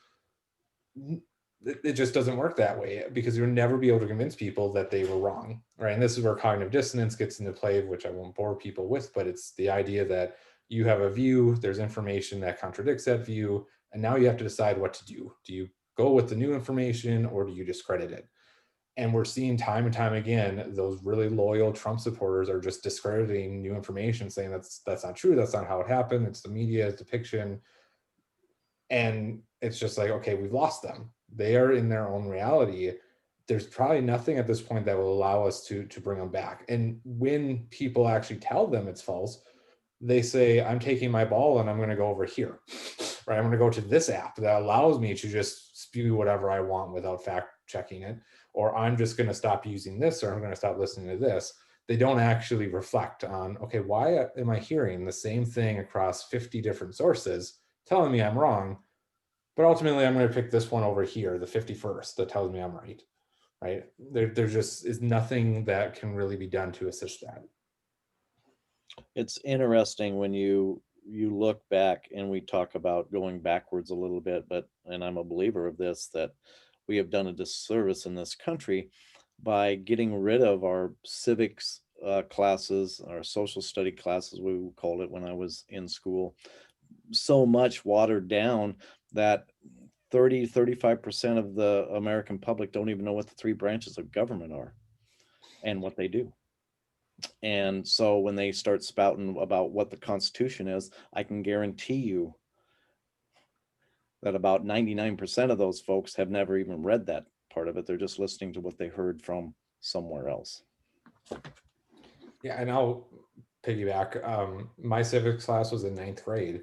It just doesn't work that way, because you'll never be able to convince people that they were wrong, right? And this is where cognitive dissonance gets into play, which I won't bore people with, but it's the idea that you have a view, there's information that contradicts that view, and now you have to decide what to do. Do you go with the new information, or do you discredit it? And we're seeing time and time again, those really loyal Trump supporters are just discrediting new information, saying that's not true, that's not how it happened, it's the media's depiction. And it's just like, okay, we've lost them. They are in their own reality. There's probably nothing at this point that will allow us to bring them back. And when people actually tell them it's false, they say, I'm taking my ball and I'm going to go over here, right? I'm going to go to this app that allows me to just spew whatever I want without fact checking it, or I'm just going to stop using this, or I'm going to stop listening to this. They don't actually reflect on, okay, why am I hearing the same thing across 50 different sources telling me I'm wrong, but ultimately I'm going to pick this one over here, the 51st, that tells me I'm right? There just is nothing that can really be done to assist that. It's interesting when you look back, and we talk about going backwards a little bit, and I'm a believer of this, that we have done a disservice in this country by getting rid of our civics classes, our social study classes, we would call it when I was in school, so much watered down that 35% of the American public don't even know what the three branches of government are and what they do. And so when they start spouting about what the Constitution is, I can guarantee you that about 99% of those folks have never even read that part of it. They're just listening to what they heard from somewhere else. Yeah, and I'll piggyback. My civics class was in ninth grade.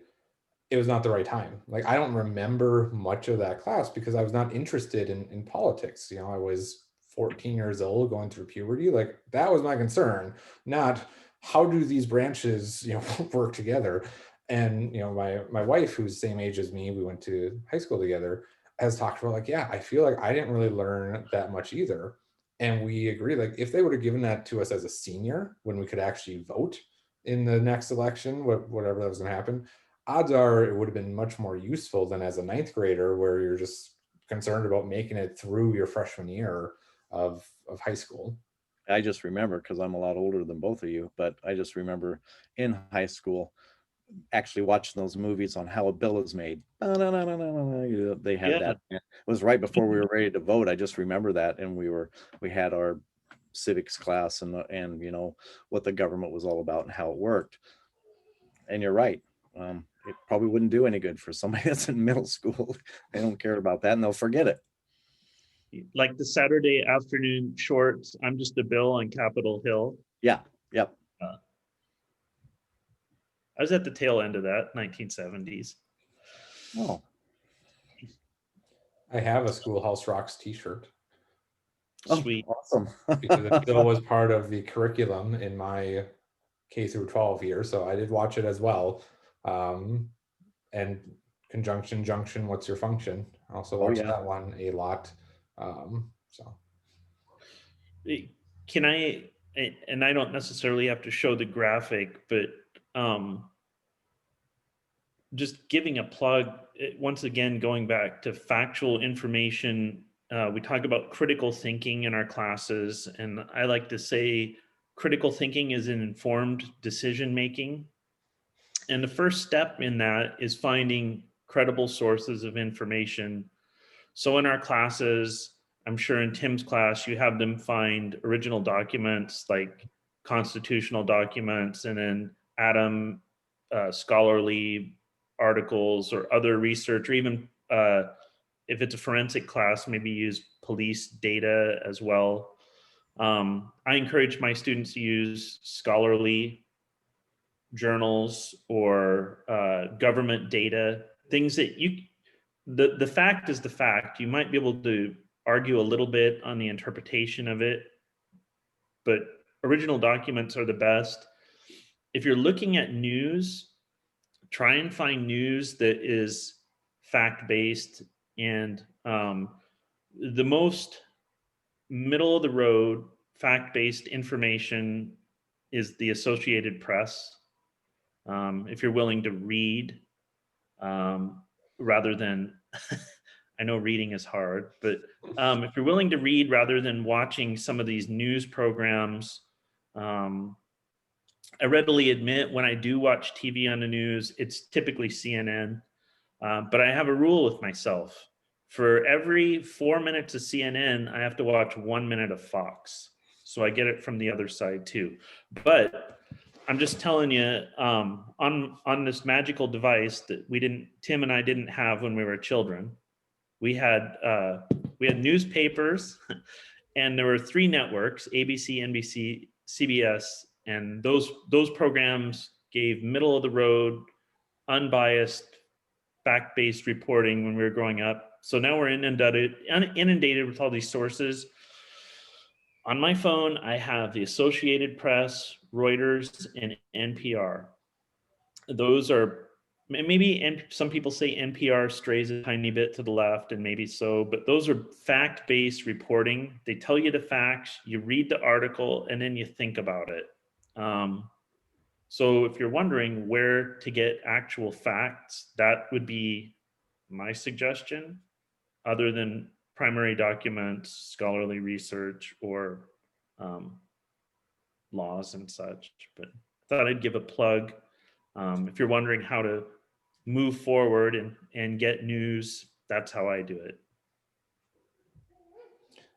It was not the right time. Like, I don't remember much of that class because I was not interested in politics. You know, I was 14 years old going through puberty. Like, that was my concern, not how do these branches, work together. And my wife, who's the same age as me, we went to high school together, has talked about, like, yeah, I feel like I didn't really learn that much either. And we agree, like, if they would have given that to us as a senior when we could actually vote in the next election, whatever that was going to happen, odds are it would have been much more useful than as a ninth grader where you're just concerned about making it through your freshman year of high school. I just remember, because I'm a lot older than both of you, but I just remember in high school actually watching those movies on how a bill is made. They had Yeah. that. It was right before we were ready to vote. I just remember that, and we had our civics class and what the government was all about and how it worked. And you're right. It probably wouldn't do any good for somebody that's in middle school. They don't care about that, and they'll forget it. Like the Saturday afternoon shorts, I'm just a bill on Capitol Hill. Yeah. Yep. I was at the tail end of that, 1970s. Oh, I have a Schoolhouse Rocks t-shirt Sweet. Awesome. because it still was part of the curriculum in my K through 12 year. So I did watch it as well. And conjunction, junction, what's your function? I also watched that one a lot. So Can I, and I don't necessarily have to show the graphic, but just giving a plug, once again, going back to factual information. We talk about critical thinking in our classes, and I like to say critical thinking is an informed decision making. And the first step in that is finding credible sources of information. So in our classes, I'm sure in Tim's class, you have them find original documents like constitutional documents, and then Adam scholarly articles or other research, or even if it's a forensic class, maybe use police data as well. I encourage my students to use scholarly journals or government data, things that the fact is the fact. You might be able to argue a little bit on the interpretation of it, but original documents are the best. If you're looking at news, try and find news that is fact-based, and the most middle of the road fact-based information is the Associated Press. If you're willing to read, rather than I know reading is hard, but if you're willing to read rather than watching some of these news programs, I readily admit when I do watch TV on the news, it's typically CNN. But I have a rule with myself. For every 4 minutes of CNN, I have to watch 1 minute of Fox. So I get it from the other side too. But I'm just telling you, on this magical device that Tim and I didn't have when we were children, we had newspapers, and there were 3 networks: ABC, NBC, CBS, and those programs gave middle of the road, unbiased, fact-based reporting when we were growing up. So now we're inundated with all these sources. On my phone, I have the Associated Press, Reuters, and NPR. Those are maybe, some people say NPR strays a tiny bit to the left, and maybe so, but those are fact-based reporting. They tell you the facts, you read the article, and then you think about it. So if you're wondering where to get actual facts, that would be my suggestion, other than primary documents, scholarly research, or laws and such. But I thought I'd give a plug. If you're wondering how to move forward and get news, that's how I do it.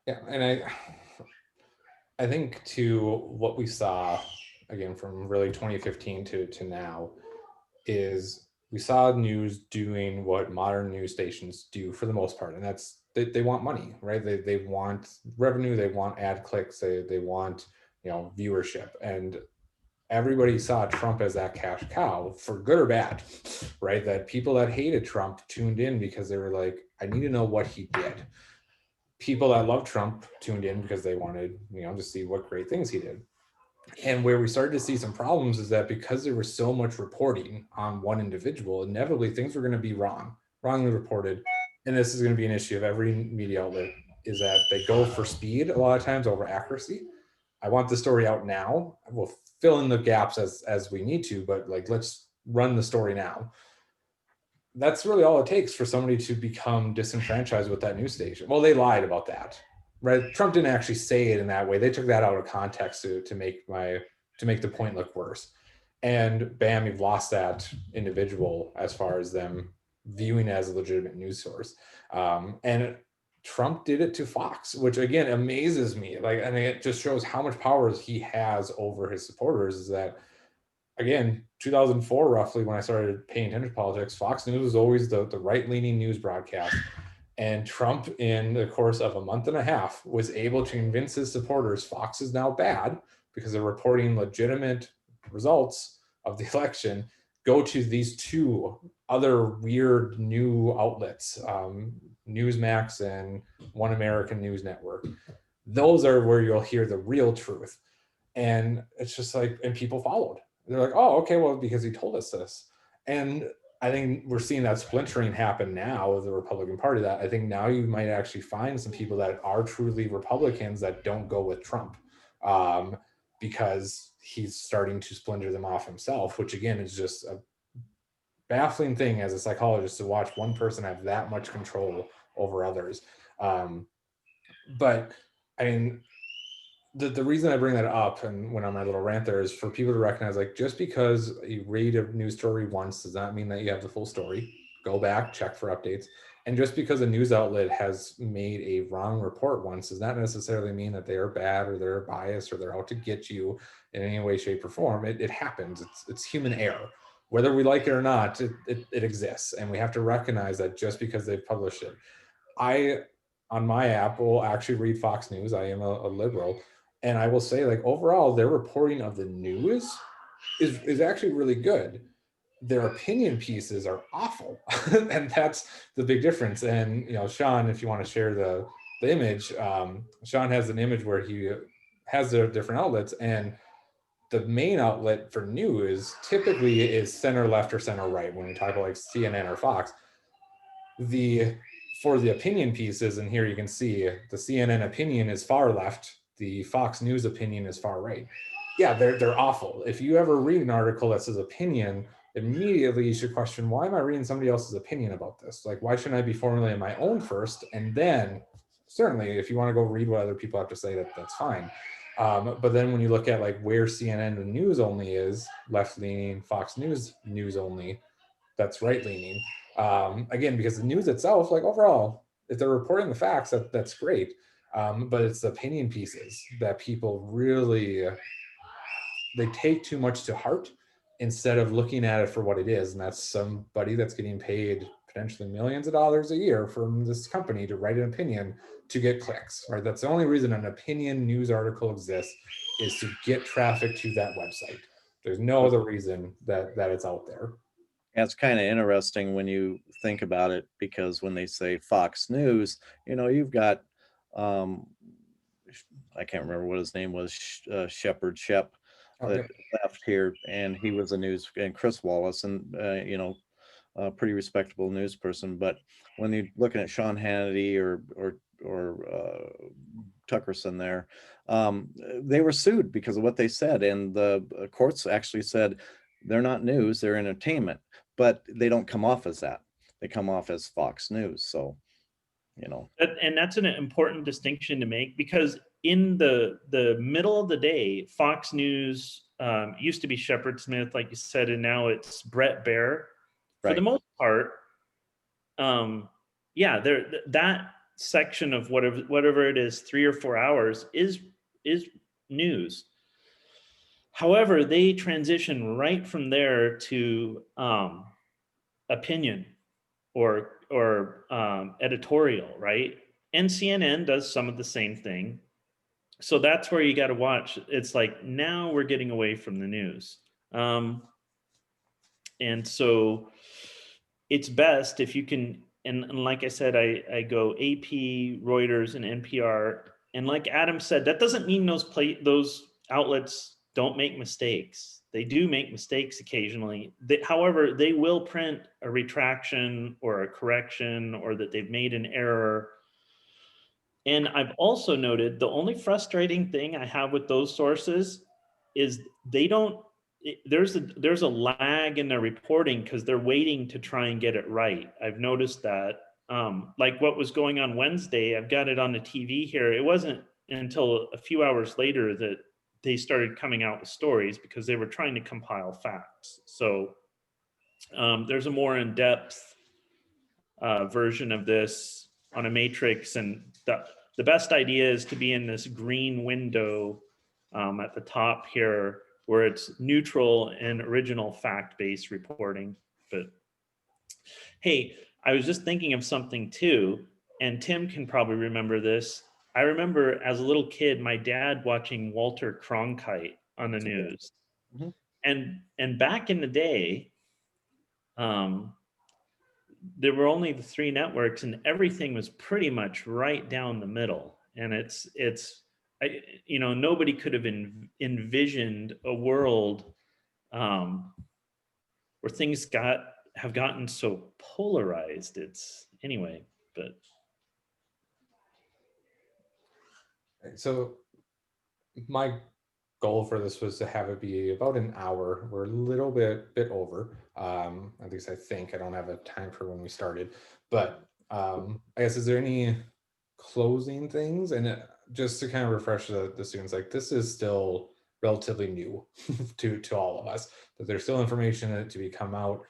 Yeah, and I think too what we saw again from really 2015 to now is we saw news doing what modern news stations do for the most part, and that's they want money, right? They want revenue, they want ad clicks, they want viewership, and everybody saw Trump as that cash cow for good or bad, right? That people that hated Trump tuned in because they were like, I need to know what he did. People that loved Trump tuned in because they wanted to see what great things he did. And where we started to see some problems is that because there was so much reporting on one individual, inevitably things were going to be wrongly reported. And this is going to be an issue of every media outlet, is that they go for speed a lot of times over accuracy. I want the story out now. We'll fill in the gaps as we need to, but like, let's run the story now. That's really all it takes for somebody to become disenfranchised with that news station. Well, they lied about that, right? Trump didn't actually say it in that way. They took that out of context to make the point look worse. And bam, you've lost that individual as far as them viewing it as a legitimate news source. And Trump did it to Fox, which again amazes me. Like, I mean, it just shows how much power he has over his supporters. Is that again, 2004 roughly, when I started paying attention to politics, Fox News was always the right-leaning news broadcast. And Trump, in the course of a month and a half, was able to convince his supporters Fox is now bad because they're reporting legitimate results of the election. Go to these two other weird new outlets, Newsmax and One American News Network. Those are where you'll hear the real truth. And it's just like, and people followed. They're like, oh, okay, well, because he told us this. And I think we're seeing that splintering happen now with the Republican Party. That I think now you might actually find some people that are truly Republicans that don't go with Trump, because he's starting to splinter them off himself, which again is just a baffling thing as a psychologist to watch one person have that much control over others. But I mean, the reason I bring that up and when I'm my little rant there is for people to recognize, like, just because you read a news story once does not mean that you have the full story. Go back, check for updates. And just because a news outlet has made a wrong report once does not necessarily mean that they are bad or they're biased or they're out to get you in any way, shape, or form. It happens. It's human error. Whether we like it or not, it exists. And we have to recognize that just because they've published it. I, on my app, will actually read Fox News. I am a liberal. And I will say, like, overall, their reporting of the news is actually really good. Their opinion pieces are awful. And that's the big difference. And, Sean, if you want to share the image, Sean has an image where he has the different outlets, and the main outlet for news typically is center left or center right when we talk about like CNN or Fox. For the opinion pieces, and here you can see the CNN opinion is far left, the Fox News opinion is far right. Yeah, they're awful. If you ever read an article that says opinion, immediately you should question, why am I reading somebody else's opinion about this? Like, why shouldn't I be formulating my own first? And then certainly if you want to go read what other people have to say, that's fine. But then when you look at like where CNN the news only is left leaning, Fox News only, that's right leaning. Again, because the news itself, like overall, if they're reporting the facts, that's great. But it's the opinion pieces that people really, they take too much to heart instead of looking at it for what it is. And that's somebody that's getting paid potentially millions of dollars a year from this company to write an opinion to get clicks, right? That's the only reason an opinion news article exists, is to get traffic to that website. There's no other reason that it's out there. Yeah, it's kind of interesting when you think about it, because when they say Fox News, you've got, I can't remember what his name was, Shepard Shep, that left here, and he was a news, and Chris Wallace, and a pretty respectable news person. But when you're looking at Sean Hannity or Tuckerson there, they were sued because of what they said, and the courts actually said they're not news, they're entertainment, but they don't come off as that. They come off as Fox News. So you know. And that's an important distinction to make, because in the middle of the day, Fox News used to be Shepard Smith, like you said, and now it's Brett Baer. For the Right. most part, yeah, that section of whatever it is, 3 or 4 hours is news. However, they transition right from there to opinion or editorial, right? And CNN does some of the same thing. So that's where you got to watch. It's like, now we're getting away from the news. And so it's best if you can, and like I said, I go AP, Reuters, and NPR. And like Adam said, that doesn't mean those outlets don't make mistakes. They do make mistakes occasionally. However, they will print a retraction or a correction, or that they've made an error. And I've also noted the only frustrating thing I have with those sources is they don't, there's a lag in their reporting, because they're waiting to try and get it right. I've noticed that. Like what was going on Wednesday, I've got it on the TV here. It wasn't until a few hours later that they started coming out with stories, because they were trying to compile facts. So there's a more in-depth version of this on a matrix, and the best idea is to be in this green window at the top here, where it's neutral and original fact-based reporting. But hey, I was just thinking of something too, and Tim can probably remember this. I remember as a little kid, my dad watching Walter Cronkite on the news. Mhm. And back in the day, there were only the three networks, and everything was pretty much right down the middle. And nobody could have envisioned a world where things have gotten so polarized. It's anyway, but So my goal for this was to have it be about an hour. We're a little bit over. At least I think. I don't have a time for when we started, but I guess, is there any closing things? And just to kind of refresh the students, like, this is still relatively new to all of us. That there's still information to be come out.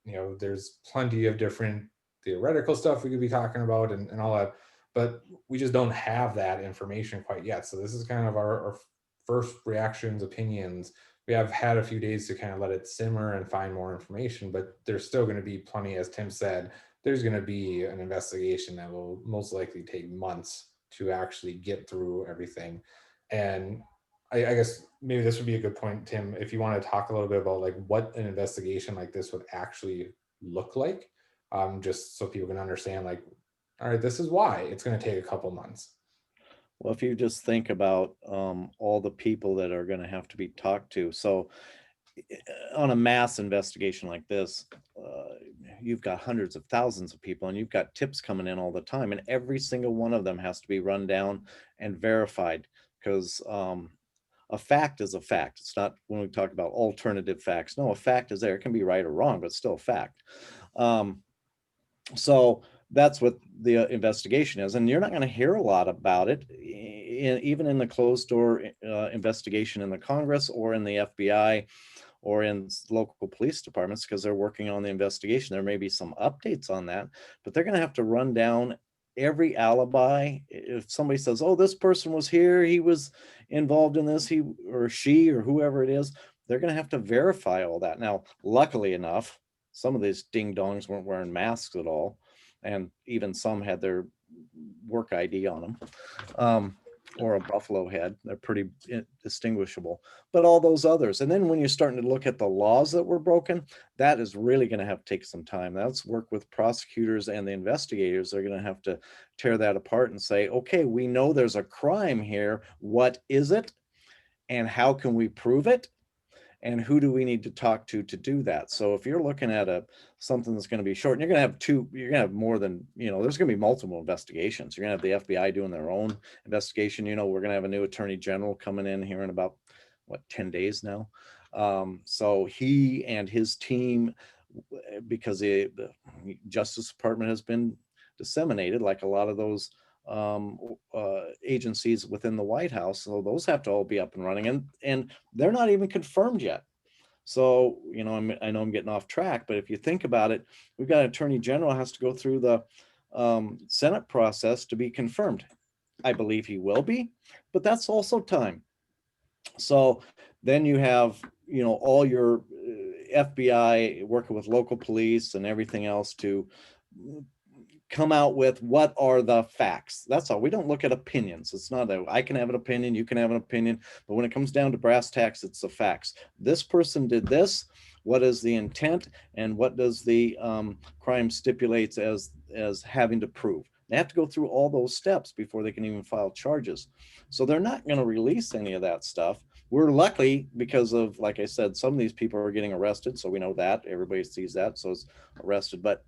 There's plenty of different theoretical stuff we could be talking about and all that, but we just don't have that information quite yet. So this is kind of our first reactions, opinions. We have had a few days to kind of let it simmer and find more information, but there's still going to be plenty, as Tim said, there's going to be an investigation that will most likely take months to actually get through everything. And I guess maybe this would be a good point, Tim, if you want to talk a little bit about like what an investigation like this would actually look like, just so people can understand, like, all right, this is why it's going to take a couple months. Well, if you just think about all the people that are going to have to be talked to. So on a mass investigation like this, you've got hundreds of thousands of people, and you've got tips coming in all the time, and every single one of them has to be run down and verified, because a fact is a fact. It's not, when we talk about alternative facts, no, a fact is there. It can be right or wrong, but it's still a fact. So that's what the investigation is, and you're not going to hear a lot about it, even in the closed door investigation in the Congress or in the FBI or in local police departments, because they're working on the investigation. There may be some updates on that, but they're going to have to run down every alibi. If somebody says, oh, this person was here, he was involved in this, he or she or whoever it is, they're going to have to verify all that. Now, luckily enough, some of these ding dongs weren't wearing masks at all, and even some had their work ID on them. Or a buffalo head. They're pretty distinguishable, but all those others. And then when you're starting to look at the laws that were broken, that is really going to have to take some time. That's work with prosecutors and the investigators. They're going to have to tear that apart and say, okay, we know there's a crime here. What is it? And how can we prove it? And who do we need to talk to do that? So if you're looking at something that's going to be short, and you're going to have more than, there's going to be multiple investigations. You're going to have the FBI doing their own investigation. We're going to have a new attorney general coming in here in about 10 days now. So he and his team, because the Justice Department has been disseminated, like a lot of those agencies within the White House. So those have to all be up and running, and they're not even confirmed yet. So, you know, I know I'm getting off track, but if you think about it, we've got an attorney general has to go through the Senate process to be confirmed. I believe he will be, but that's also time. So then you have, you know, all your FBI working with local police and everything else to come out with what are the facts. That's all. We don't look at opinions. It's not that I can have an opinion, you can have an opinion, but when it comes down to brass tacks, it's the facts. This person did this. What is the intent, and what does the crime stipulates as having to prove? They have to go through all those steps before they can even file charges. So they're not going to release any of that stuff. We're lucky because of, like I said, some of these people are getting arrested. So we know that everybody sees that. So it's arrested, but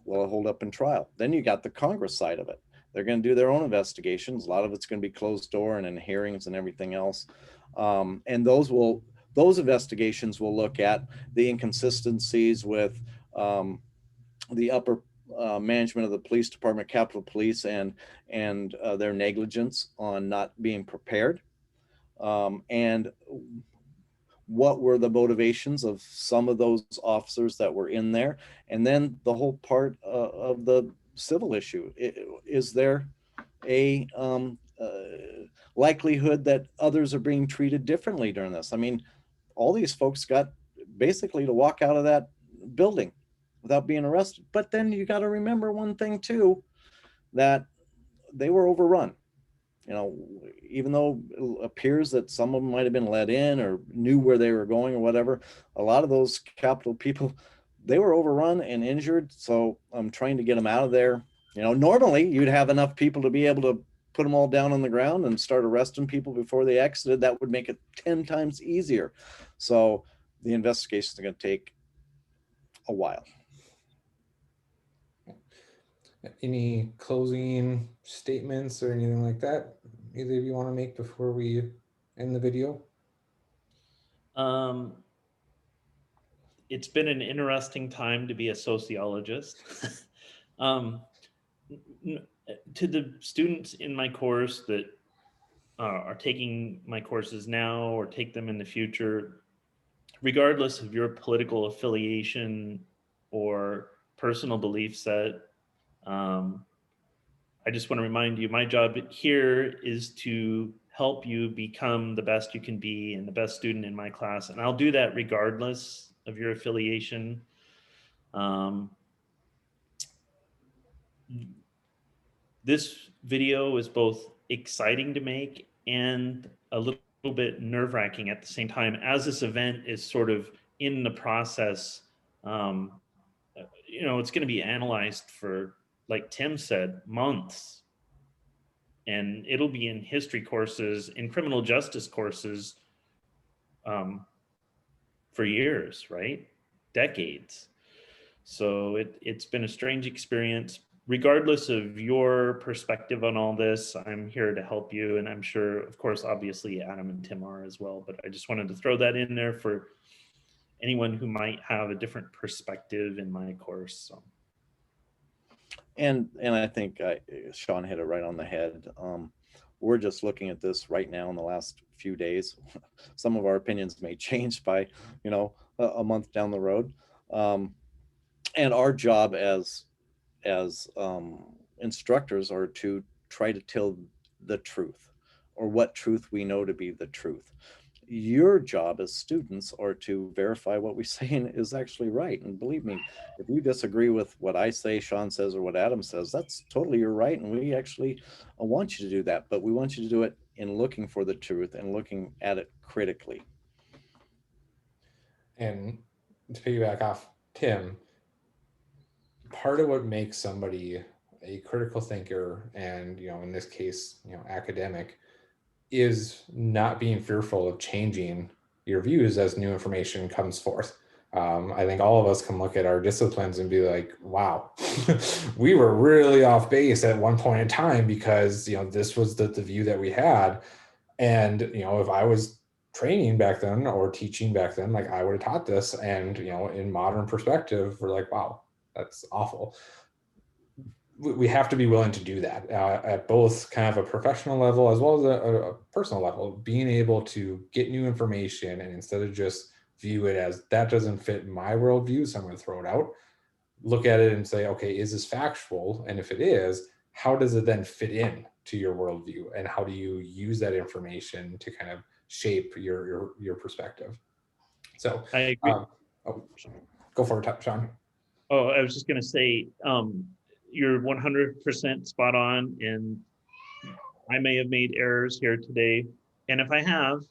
will hold up in trial. Then you got the Congress side of it. They're going to do their own investigations. A lot of it's going to be closed door and in hearings and everything else. And those investigations will look at the inconsistencies with the upper management of the police department, Capitol Police, and their negligence on not being prepared. And what were the motivations of some of those officers that were in there? And then the whole part of the civil issue. Is there a likelihood that others are being treated differently during this? I mean, all these folks got basically to walk out of that building without being arrested. But then you got to remember one thing too, that they were overrun. You know, even though it appears that some of them might have been let in or knew where they were going or whatever, a lot of those Capitol people, they were overrun and injured. So I'm trying to get them out of there. You know, normally you'd have enough people to be able to put them all down on the ground and start arresting people before they exited. That would make it 10 times easier. So the investigations are going to take a while. Any closing statements or anything like that either of you want to make before we end the video? It's been an interesting time to be a sociologist. To the students in my course that are taking my courses now or take them in the future, regardless of your political affiliation or personal belief set, I just want to remind you, my job here is to help you become the best you can be and the best student in my class. And I'll do that regardless of your affiliation. This video is both exciting to make and a little bit nerve-wracking at the same time, as this event is sort of in the process. You know, it's going to be analyzed for, like Tim said, months. And it'll be in history courses, in criminal justice courses, for years, right? Decades. So it's been a strange experience. Regardless of your perspective on all this, I'm here to help you. And I'm sure, of course, obviously Adam and Tim are as well, but I just wanted to throw that in there for anyone who might have a different perspective in my course. So. And I think Sean hit it right on the head. We're just looking at this right now in the last few days. Some of our opinions may change by, you know, a month down the road. And our job as instructors are to try to tell the truth, or what truth we know to be the truth. Your job as students are to verify what we say is actually right. And believe me, if you disagree with what I say, Sean says, or what Adam says, that's totally your right. And we actually want you to do that, but we want you to do it in looking for the truth and looking at it critically. And to piggyback off Tim, part of what makes somebody a critical thinker, and, you know, in this case, you know, academic, is not being fearful of changing your views as new information comes forth. I think all of us can look at our disciplines and be like, wow, we were really off base at one point in time because, you know, this was the view that we had. And, you know, if I was training back then or teaching back then, like I would have taught this. And, you know, in modern perspective, we're like, wow, that's awful. we have to be willing to do that at both kind of a professional level as well as a personal level, being able to get new information and instead of just view it as that doesn't fit my worldview, so I'm going to throw it out, look at it and say, okay, is this factual? And if it is, how does it then fit in to your worldview? And how do you use that information to kind of shape your perspective? So, I agree. Oh, go for it, Sean. Oh, I was just going to say, you're 100% spot on, and I may have made errors here today. And if I have,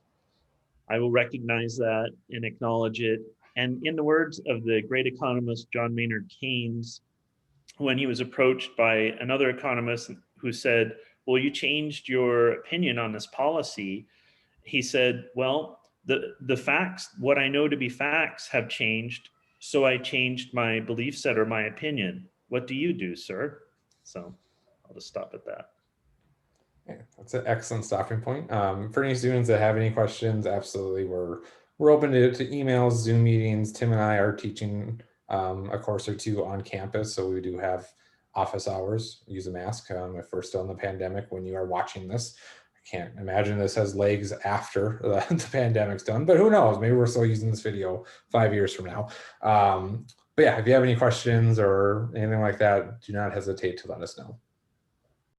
I will recognize that and acknowledge it. And in the words of the great economist John Maynard Keynes, when he was approached by another economist who said, well, you changed your opinion on this policy, he said, well, the facts, what I know to be facts have changed, so I changed my belief set or my opinion. What do you do, sir? So I'll just stop at that. Yeah, that's an excellent stopping point. For any students that have any questions, absolutely, we're open to emails, Zoom meetings. Tim and I are teaching a course or two on campus, so we do have office hours. Use a mask if we're still in the pandemic when you are watching this. I can't imagine this has legs after the pandemic's done, but who knows? Maybe we're still using this video 5 years from now. But yeah, if you have any questions or anything like that, do not hesitate to let us know.